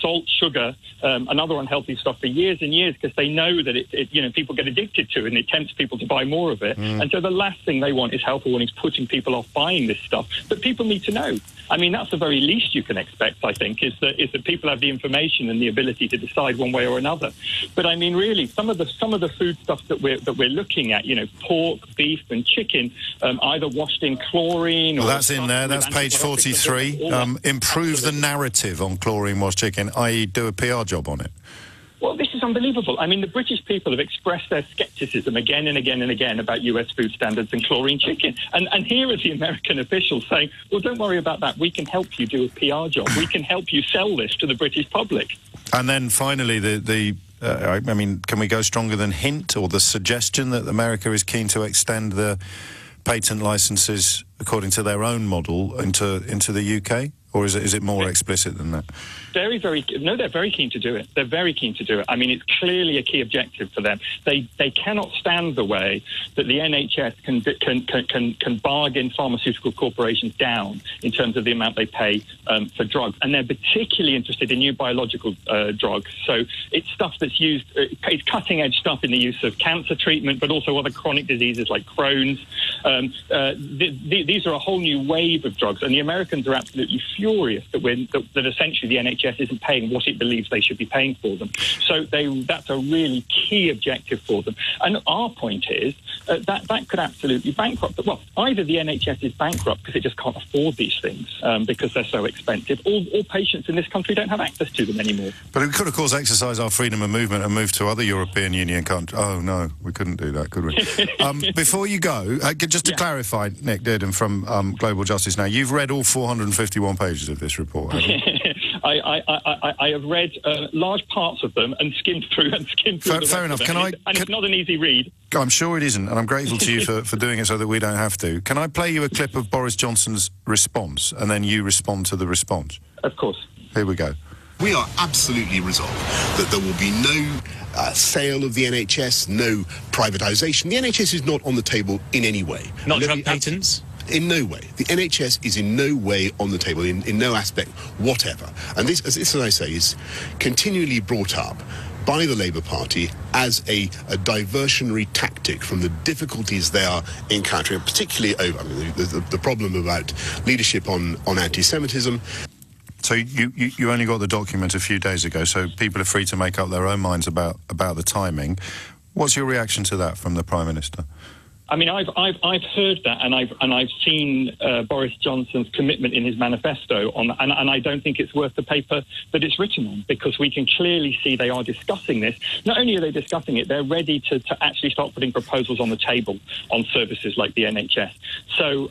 salt, sugar, and other unhealthy stuff for years and years, because they know that people get addicted to it and it tempts people to buy more of it. And so the last thing they want is health warnings putting people off buying this stuff. But people need to know. I mean, that's the very least you can expect, I think, is that people have the information and the ability to decide one way or another. But I mean, really, some of the food stuff that we're looking at, pork, beef, and chicken, either washed in chlorine. Well, that's in there. That's page 43. Improve the narrative on chlorine-washed chicken, i.e., do a PR job on it. Well, this is unbelievable. I mean, the British people have expressed their scepticism again and again and again about US food standards and chlorine chicken. And here are the American officials saying, well, don't worry about that. We can help you do a PR job. We can help you sell this to the British public. And then finally, can we go stronger than hint or the suggestion that America is keen to extend the patent licenses according to their own model into the UK? Or is it more explicit than that? They're very keen to do it. They're very keen to do it. I mean, it's clearly a key objective for them. They cannot stand the way that the NHS can bargain pharmaceutical corporations down in terms of the amount they pay for drugs. And they're particularly interested in new biological drugs. So it's stuff that's used, it's cutting-edge stuff in the use of cancer treatment, but also other chronic diseases like Crohn's. These are a whole new wave of drugs, and the Americans are absolutely furious that essentially the NHS isn't paying what it believes they should be paying for them. So that's a really key objective for them. And our point is that could absolutely bankrupt. Well, either the NHS is bankrupt because it just can't afford these things because they're so expensive, or patients in this country don't have access to them anymore. But we could, of course, exercise our freedom of movement and move to other European Union countries. Oh, no, we couldn't do that, could we? Before you go, just to clarify, Nick Dearden from Global Justice Now, you've read all 451 pages of this report, haven't you? I have read large parts of them and skimmed through Fair enough. It's not an easy read. I'm sure it isn't, and I'm grateful to you for doing it so that we don't have to. Can I play you a clip of Boris Johnson's response, and then you respond to the response? Of course. Here we go. We are absolutely resolved that there will be no sale of the NHS, no privatisation. The NHS is not on the table in any way. Not drug patents? In no way. The NHS is in no way on the table, in no aspect whatever. And this, as I say, is continually brought up by the Labour Party as a diversionary tactic from the difficulties they are encountering, particularly over the problem about leadership on anti-Semitism. So you only got the document a few days ago, so people are free to make up their own minds about the timing. What's your reaction to that from the Prime Minister? I mean, I've heard that, and I've seen Boris Johnson's commitment in his manifesto on, and I don't think it's worth the paper that it's written on, because we can clearly see they are discussing this. Not only are they discussing it, they're ready to actually start putting proposals on the table on services like the NHS. So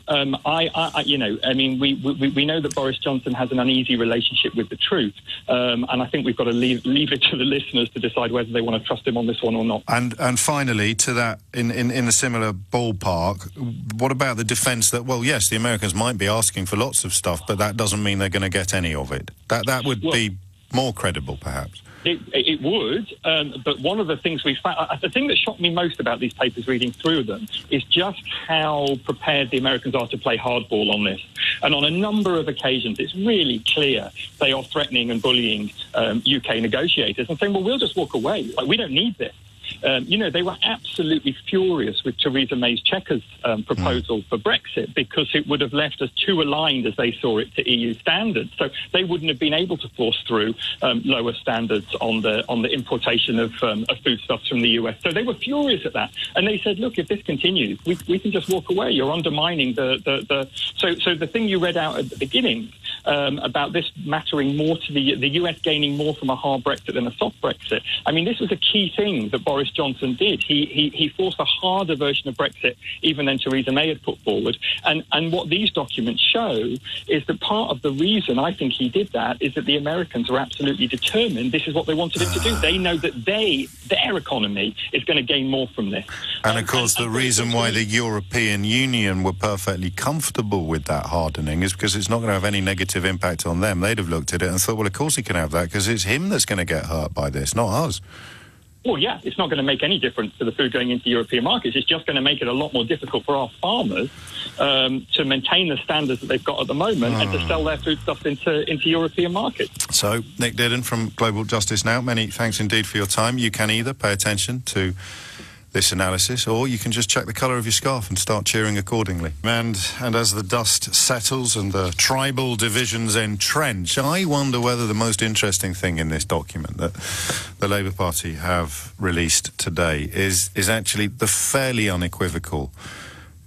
we know that Boris Johnson has an uneasy relationship with the truth, and I think we've got to leave it to the listeners to decide whether they want to trust him on this one or not. And finally, to that, in a similar ballpark, what about the defence that, well, yes, the Americans might be asking for lots of stuff, but that doesn't mean they're going to get any of it? That would be more credible, perhaps. It would, but one of the things we found, the thing that shocked me most about these papers, reading through them, is just how prepared the Americans are to play hardball on this. And on a number of occasions, it's really clear they are threatening and bullying UK negotiators and saying, well, we'll just walk away. Like, we don't need this. They were absolutely furious with Theresa May's Chequers proposal for Brexit, because it would have left us too aligned, as they saw it, to EU standards. So they wouldn't have been able to force through lower standards on the importation of foodstuffs from the US. So they were furious at that, and they said, "Look, if this continues, we can just walk away. You're undermining the." So the thing you read out at the beginning about this mattering more to the US gaining more from a hard Brexit than a soft Brexit. I mean, this was a key thing that Boris Johnson did. He forced a harder version of Brexit even than Theresa May had put forward. And what these documents show is that part of the reason I think he did that is that the Americans are absolutely determined this is what they wanted him to do. They know that their economy is going to gain more from this. And of course, the reason why the European Union were perfectly comfortable with that hardening is because it's not going to have any negative impact on them. They'd have looked at it and thought, well, of course he can have that, because it's him that's going to get hurt by this, not us. Well, yeah, it's not going to make any difference to the food going into European markets. It's just going to make it a lot more difficult for our farmers to maintain the standards that they've got at the moment and to sell their foodstuffs into European markets. So, Nick Didden from Global Justice Now, many thanks indeed for your time. You can either pay attention to this analysis, or you can just check the colour of your scarf and start cheering accordingly. And as the dust settles and the tribal divisions entrench, I wonder whether the most interesting thing in this document that the Labour Party have released today is actually the fairly unequivocal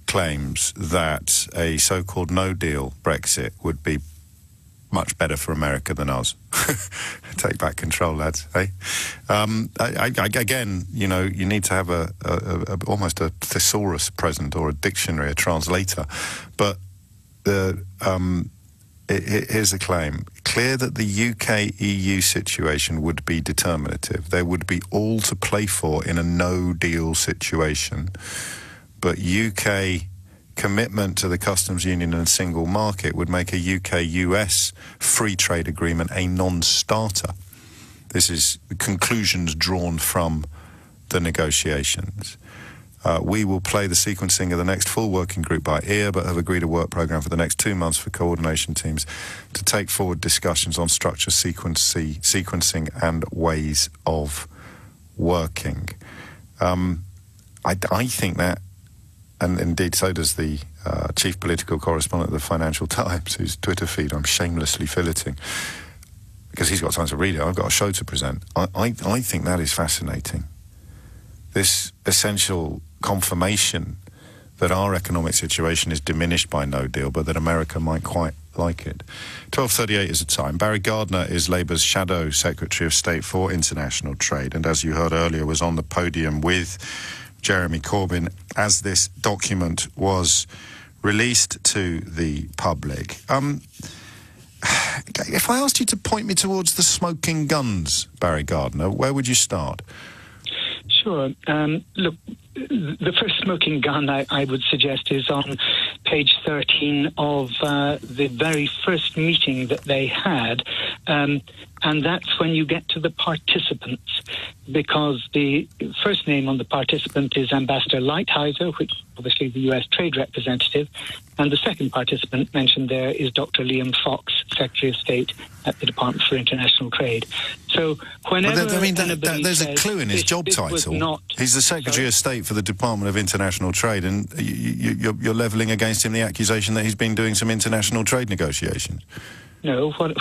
claims that a so-called no-deal Brexit would be much better for America than us. Take back control, lads. Hey, again, you need to have almost a thesaurus present, or a dictionary, a translator. But here's a claim: clear that the UK-EU situation would be determinative. There would be all to play for in a no-deal situation, but UK commitment to the customs union and single market would make a UK-US free trade agreement a non-starter. This is the conclusions drawn from the negotiations. We will play the sequencing of the next full working group by ear, but have agreed a work programme for the next 2 months for coordination teams to take forward discussions on structure, sequencing and ways of working. I think that, and indeed so does the chief political correspondent of the Financial Times, whose Twitter feed I'm shamelessly filleting, because he's got time to read it. I've got a show to present. I think that is fascinating. This essential confirmation that our economic situation is diminished by no deal, but that America might quite like it. 12:38 is the time. Barry Gardiner is Labour's Shadow Secretary of State for International Trade, and as you heard earlier, was on the podium with Jeremy Corbyn as this document was released to the public. If I asked you to point me towards the smoking guns, Barry Gardiner, where would you start? Sure. Look, the first smoking gun I would suggest is on page 13 of the very first meeting that they had And that's when you get to the participants, because the first name on the participant is Ambassador Lighthizer, which is obviously the US trade representative, and the second participant mentioned there is Dr. Liam Fox, Secretary of State at the Department for International Trade. So whenever there's a clue in his job title. He's the Secretary of State for the Department of International Trade, and you're levelling against him the accusation that he's been doing some international trade negotiations. No, what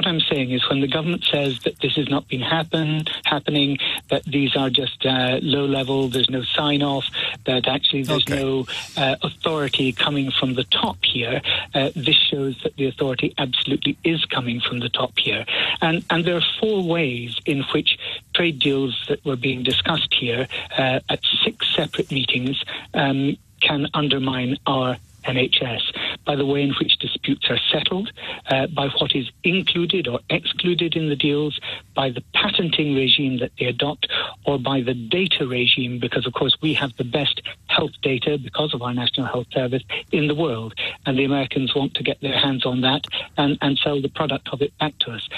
I'm saying is when the government says that this has not been happening, that these are just low level, there's no sign-off, that actually there's no authority coming from the top here, this shows that the authority absolutely is coming from the top here. And there are 4 ways in which trade deals that were being discussed here at 6 separate meetings can undermine our NHS, by the way in which disputes are settled, by what is included or excluded in the deals, by the patenting regime that they adopt, or by the data regime, because, of course, we have the best health data because of our National Health Service in the world, and the Americans want to get their hands on that and sell the product of it back to us.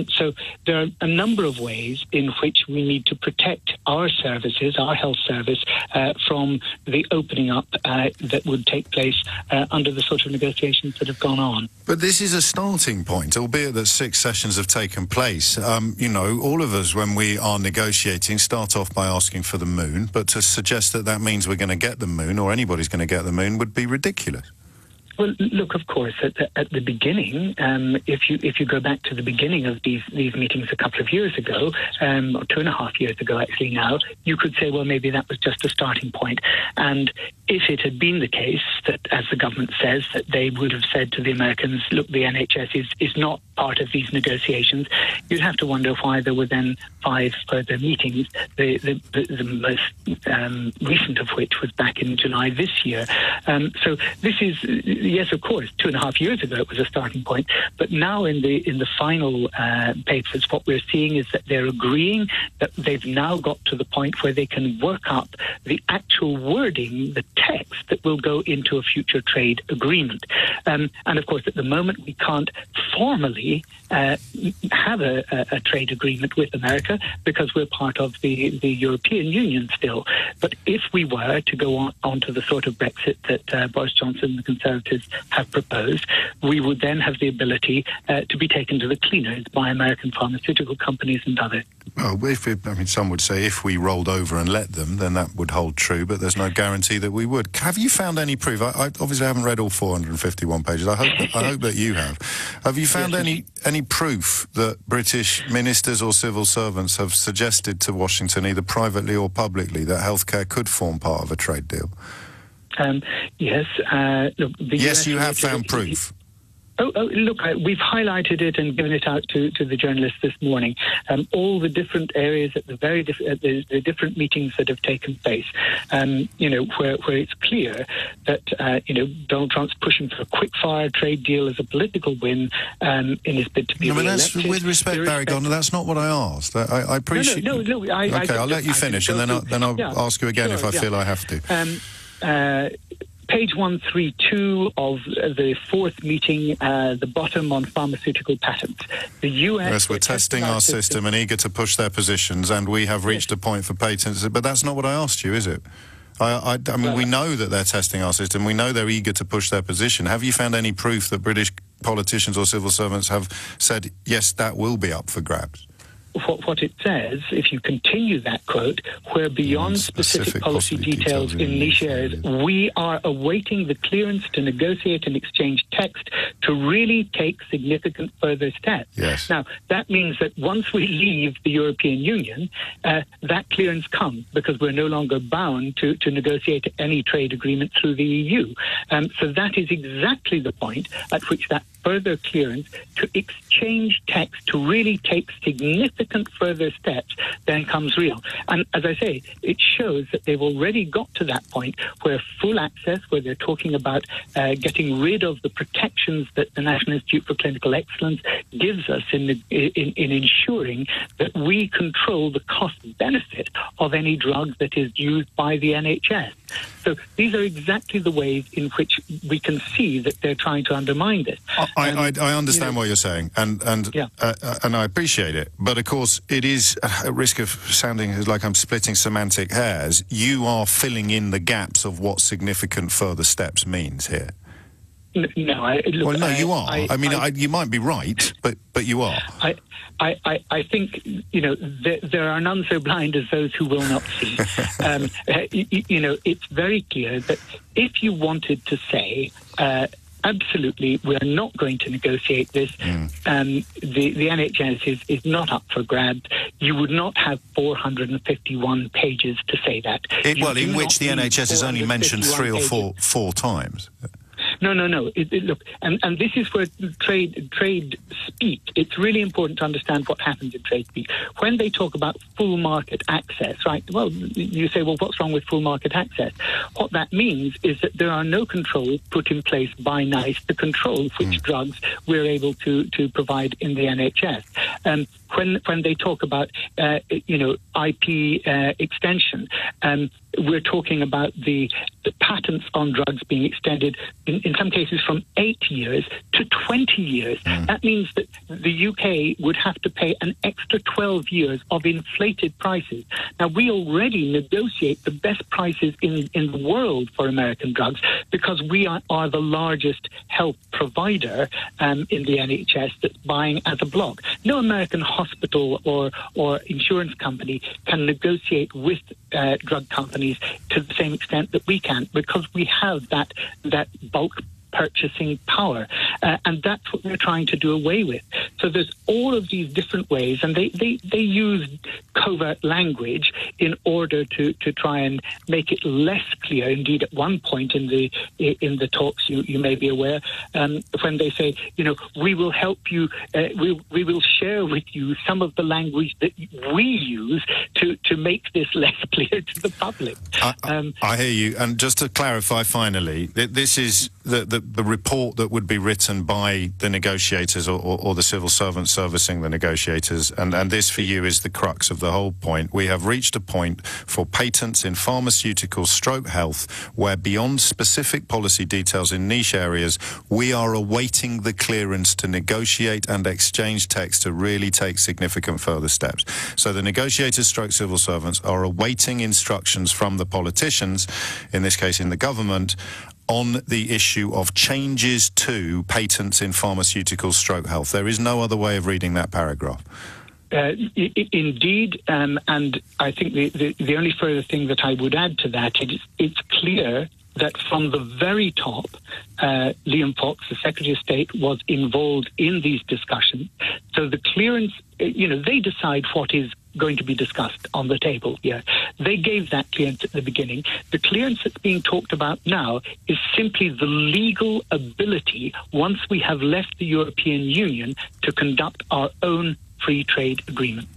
So there are a number of ways in which we need to protect our services, our health service, from the opening up that would take place under the sort of negotiations that have gone on. But this is a starting point, albeit that 6 sessions have taken place. All of us, when we are negotiating, start off by asking for the moon, but to suggest that that means we're going to get the moon, or anybody's going to get the moon, would be ridiculous. Well, look, of course, at the beginning, if you go back to the beginning of these meetings a couple of years ago, or 2.5 years ago actually now, you could say, well, maybe that was just a starting point. And if it had been the case that, as the government says, that they would have said to the Americans, look, the NHS is not part of these negotiations, you'd have to wonder why there were then 5 further meetings, the most recent of which was back in July this year. So this is... Yes, of course, 2.5 years ago it was a starting point, but now in the final papers, what we're seeing is that they're agreeing that they've now got to the point where they can work up the actual wording, the text that will go into a future trade agreement. And of course, at the moment, we can't formally have a trade agreement with America because we're part of the European Union still. But if we were to go on to the sort of Brexit that Boris Johnson and the Conservatives have proposed, we would then have the ability to be taken to the cleaners by American pharmaceutical companies and others. Well, some would say if we rolled over and let them, then that would hold true, but there's no guarantee that we would. Have you found any proof? I obviously haven't read all 451 pages. I hope that you have. Have you found any proof that British ministers or civil servants have suggested to Washington, either privately or publicly, that healthcare could form part of a trade deal? Yes. Look, yes, you have found proof. Look, we've highlighted it and given it out to the journalists this morning. All the different areas at the different meetings that have taken place. Where it's clear that Donald Trump's pushing for a quick-fire trade deal as a political win in his bid to be re-elected. With respect, Barry Gardner, that's not what I asked. I appreciate. No. I'll let you finish, and then I'll ask you again if I feel I have to. Page 132 of the 4th meeting, the bottom on pharmaceutical patents. The US... Yes, we're testing our system and eager to push their positions, and we have reached a point for patents. But that's not what I asked you, is it? I mean, we know that they're testing our system. We know they're eager to push their position. Have you found any proof that British politicians or civil servants have said, yes, that will be up for grabs? What it says, if you continue that quote, where beyond specific policy details in niche areas, we are awaiting the clearance to negotiate and exchange text to really take significant further steps. Yes. Now, that means that once we leave the European Union, that clearance comes because we're no longer bound to negotiate any trade agreement through the EU. So that is exactly the point at which that further clearance to exchange text to really take significant further steps then comes real. And as I say, it shows that they've already got to that point where full access, where they're talking about getting rid of the protections that the National Institute for Clinical Excellence gives us in ensuring that we control the cost benefit of any drug that is used by the NHS. So these are exactly the ways in which we can see that they're trying to undermine this. I understand what you're saying, and I appreciate it. But of course, it is at risk of sounding like I'm splitting semantic hairs. You are filling in the gaps of what significant further steps means here. No, you are. You might be right, but you are. I think, there are none so blind as those who will not see. It's very clear that if you wanted to say, absolutely, we're not going to negotiate this, the NHS is not up for grabs, you would not have 451 pages to say that. In which the NHS is only mentioned 3 or 4 times. No. Look, and this is where trade speak. It's really important to understand what happens in trade speak. When they talk about full market access, right? Well, you say, well, what's wrong with full market access? What that means is that there are no controls put in place by NICE to control which drugs we're able to provide in the NHS. When they talk about, IP extension, we're talking about the patents on drugs being extended in some cases from 8 years to 20 years. That means that the UK would have to pay an extra 12 years of inflated prices. Now, we already negotiate the best prices in the world for American drugs because we are the largest health provider in the NHS that's buying as a block. No American hospital or insurance company can negotiate with drug companies to the same extent that we can, because we have that bulk purchasing power, and that's what we're trying to do away with. So there's all of these different ways, and they use covert language in order to try and make it less clear. Indeed, at one point in the talks, you may be aware, when they say, we will help you, we will share with you some of the language that we use to make this less clear to the public. I hear you, and just to clarify finally, this is the report that would be written by the negotiators or the civil servants servicing the negotiators, and this for you is the crux of the whole point. We have reached a point for patents in pharmaceuticals / health where, beyond specific policy details in niche areas, we are awaiting the clearance to negotiate and exchange text to really take significant further steps. So the negotiators / civil servants are awaiting instructions from the politicians, in this case in the government, on the issue of changes to patents in pharmaceuticals / health. There is no other way of reading that paragraph. Indeed, and I think the only further thing that I would add to that is it's clear that from the very top, Liam Fox, the Secretary of State, was involved in these discussions. So the clearance, they decide what is going to be discussed on the table here. They gave that clearance at the beginning. The clearance that's being talked about now is simply the legal ability, once we have left the European Union, to conduct our own free trade agreement.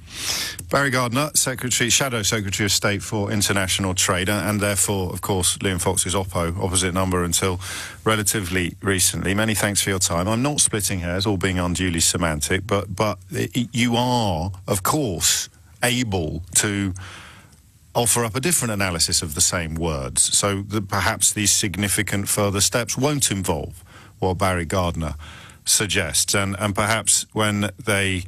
Barry Gardiner, Shadow Secretary of State for International Trade, and therefore, of course, Liam Fox's opposite number until relatively recently. Many thanks for your time. I'm not splitting hairs or being unduly semantic, but you are, of course, able to offer up a different analysis of the same words, so that perhaps these significant further steps won't involve what Barry Gardiner suggests, and perhaps when they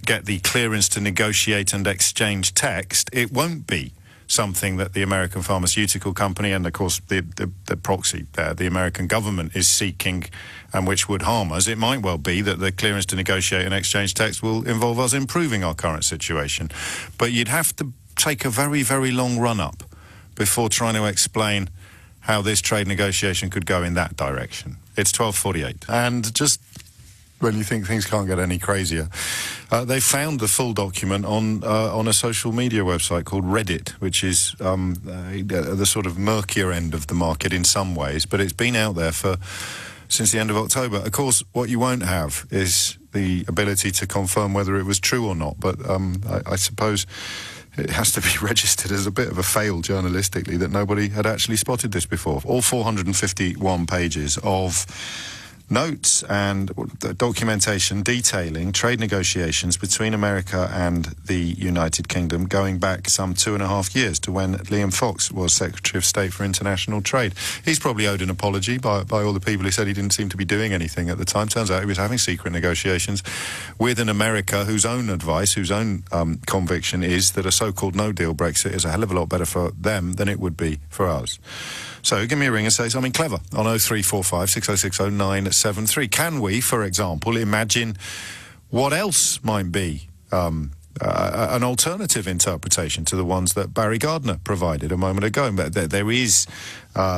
get the clearance to negotiate and exchange text, it won't be something that the American pharmaceutical company and, of course, the proxy there, the American government, is seeking, and which would harm us. It might well be that the clearance to negotiate and exchange text will involve us improving our current situation. But you'd have to take a very, very long run-up before trying to explain how this trade negotiation could go in that direction. It's 12:48. And just when you think things can't get any crazier, they found the full document on a social media website called Reddit, which is the sort of murkier end of the market in some ways, but it's been out there since the end of October. Of course, what you won't have is the ability to confirm whether it was true or not, but I suppose it has to be registered as a bit of a fail journalistically that nobody had actually spotted this before. All 451 pages of notes and documentation detailing trade negotiations between America and the United Kingdom going back some 2.5 years to when Liam Fox was Secretary of State for International Trade. He's probably owed an apology by all the people who said he didn't seem to be doing anything at the time. Turns out he was having secret negotiations with an America whose own advice, whose own conviction is that a so-called no-deal Brexit is a hell of a lot better for them than it would be for us. So give me a ring and say something clever on 0345 6060 973. Can we, for example, imagine what else might be an alternative interpretation to the ones that Barry Gardner provided a moment ago? But there is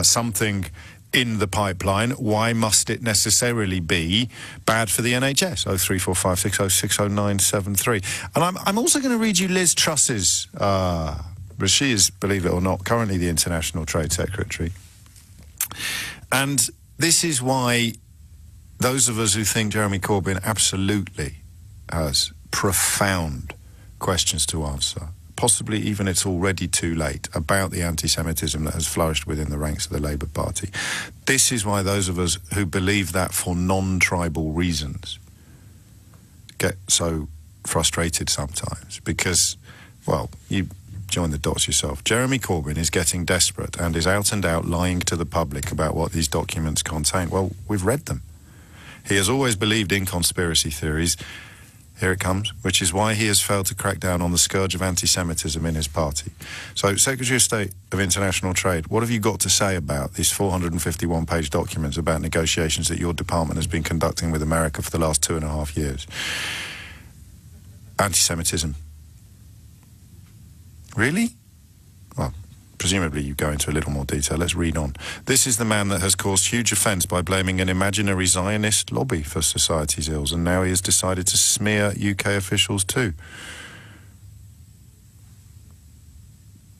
something in the pipeline. Why must it necessarily be bad for the NHS? 0345 6060 973. And I'm also going to read you Liz Truss's... but she is, believe it or not, currently the International Trade Secretary. And this is why those of us who think Jeremy Corbyn absolutely has profound questions to answer, possibly even it's already too late, about the anti-Semitism that has flourished within the ranks of the Labour Party. This is why those of us who believe that for non-tribal reasons get so frustrated sometimes, because, well, you join the dots yourself. Jeremy Corbyn is getting desperate and is out and out lying to the public about what these documents contain. Well, we've read them. He has always believed in conspiracy theories. Here it comes, which is why he has failed to crack down on the scourge of anti-Semitism in his party. So, Secretary of State of International Trade, what have you got to say about these 451-page documents about negotiations that your department has been conducting with America for the last 2.5 years? Anti-Semitism. Really? Well, presumably you go into a little more detail. Let's read on. This is the man that has caused huge offence by blaming an imaginary Zionist lobby for society's ills, and now he has decided to smear UK officials too.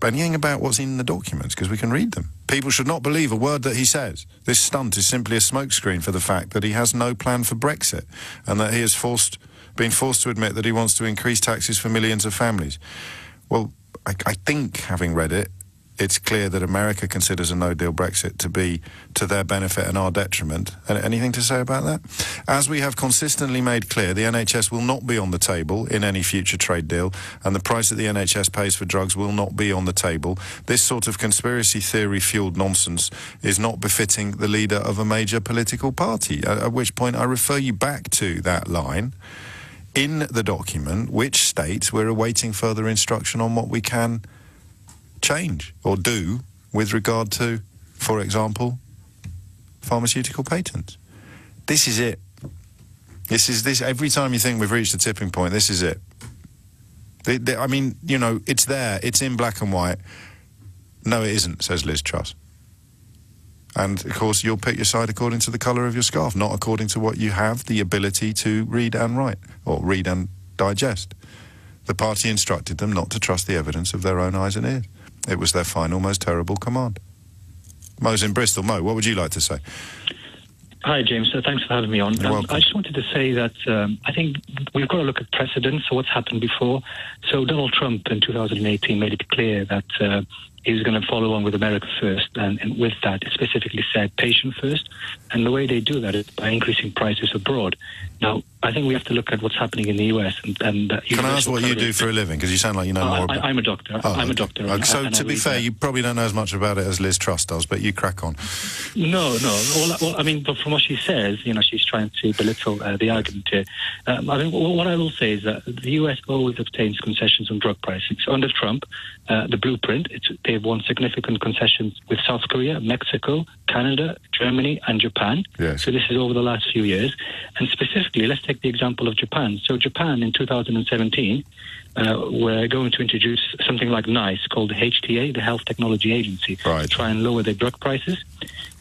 Anything about what's in the documents, because we can read them. People should not believe a word that he says. This stunt is simply a smokescreen for the fact that he has no plan for Brexit, and that he has been forced to admit that he wants to increase taxes for millions of families. Well, I think, having read it, it's clear that America considers a no-deal Brexit to be to their benefit and our detriment. Anything to say about that? As we have consistently made clear, the NHS will not be on the table in any future trade deal, and the price that the NHS pays for drugs will not be on the table. This sort of conspiracy theory-fueled nonsense is not befitting the leader of a major political party, at which point I refer you back to that line in the document, which states we're awaiting further instruction on what we can change or do with regard to, for example, pharmaceutical patents. This is it. This. Every time you think we've reached a tipping point, this is it. I mean, you know, it's there. It's in black and white. No, it isn't, says Liz Truss. And, of course, you'll pick your side according to the colour of your scarf, not according to what you have the ability to read and write, or read and digest. The party instructed them not to trust the evidence of their own eyes and ears. It was their final, most terrible command. Mo's in Bristol. Mo, what would you like to say? Hi, James. Thanks for having me on. I just wanted to say that I think we've got to look at precedents, so what's happened before. So Donald Trump in 2018 made it clear that he was going to follow on with America first, and with that it specifically said patient first, and the way they do that is by increasing prices abroad. Now, I think we have to look at what's happening in the US. And Can I ask what you do for a living? Because you sound like you know more about it. I'm a doctor. I'm a doctor. So, to be fair, you probably don't know as much about it as Liz Truss does, but you crack on. No. Well, I mean, but from what she says, you know, she's trying to belittle the argument here. I mean, what I will say is that the US always obtains concessions on drug pricing. So under Trump, the blueprint, they've won significant concessions with South Korea, Mexico, Canada, Germany, and Japan. Yes. So this is over the last few years. And specifically, let's take the example of Japan. So Japan in 2017 were going to introduce something like NICE, called the HTA, the Health Technology Agency, to try and lower their drug prices.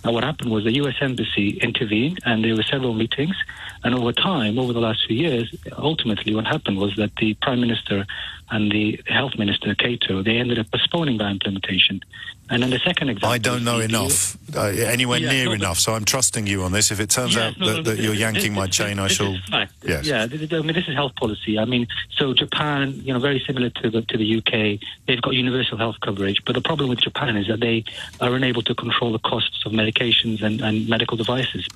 Now, what happened was the U.S. Embassy intervened, and there were several meetings. And over time, over the last few years, ultimately what happened was that the Prime Minister and the Health Minister, Cato, they ended up postponing that implementation. And then the second example... I don't know enough, anywhere near enough, so I'm trusting you on this. If it turns out that you're yanking my chain, I shall... Yes. Yeah, I mean, this is health policy. I mean, so Japan, you know, very similar to the UK, they've got universal health coverage, but the problem with Japan is that they are unable to control the costs of medications and medical devices.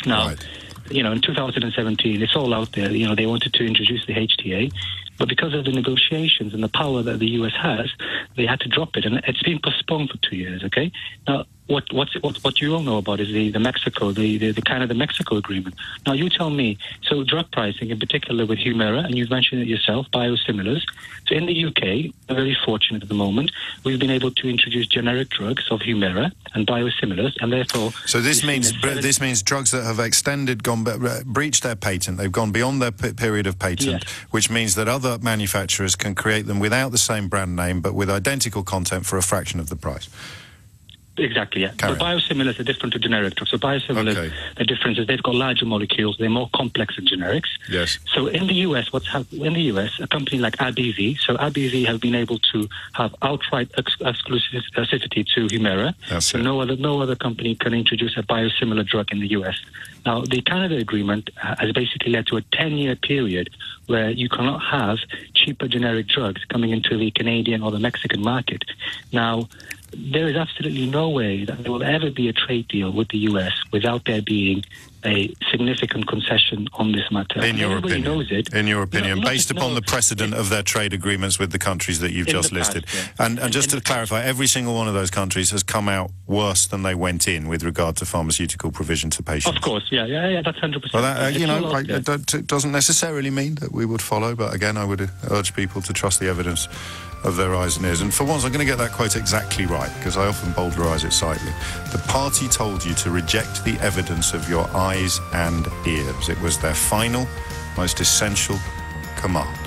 Now, Right. in 2017, it's all out there. They wanted to introduce the HTA, but because of the negotiations and the power that the US has, they had to drop it, and it's been postponed for 2 years. Okay. Now, what you all know about is the Mexico, the Canada-Mexico agreement. Now, you tell me. So, drug pricing, in particular with Humira, and you've mentioned it yourself, biosimilars. So, in the UK, we're very fortunate at the moment. We've been able to introduce generic drugs of Humira and biosimilars, and therefore. So this means drugs that have breached their patent. They've gone beyond their period of patent, Yes. which means that other manufacturers can create them without the same brand name, but with identical content for a fraction of the price. Exactly, yeah. Carry But biosimilars are different to generic drugs. So biosimilars, Okay. the difference is they've got larger molecules, they're more complex than generics. Yes. So in the US, a company like AbbVie, so AbbVie have been able to have outright exclusivity to Humira. That's so it. no other company can introduce a biosimilar drug in the US. Now, the Canada agreement has basically led to a 10-year period where you cannot have cheaper generic drugs coming into the Canadian or the Mexican market. Now, there is absolutely no way that there will ever be a trade deal with the US without there being a significant concession on this matter. In your Everybody opinion, knows it. in your opinion, No, based upon the precedent of their trade agreements with the countries that you've In just the past, listed. yeah. And just to clarify, every single one of those countries has come out worse than they went in with regard to pharmaceutical provision to patients. Of course, yeah, that's 100%. Well, that, It's all out there. it doesn't necessarily mean that we would follow, but again, I would urge people to trust the evidence of their eyes and ears. And for once, I'm going to get that quote exactly right, because I often bowdlerise it slightly. The party told you to reject the evidence of your eyes and ears. It was their final, most essential command.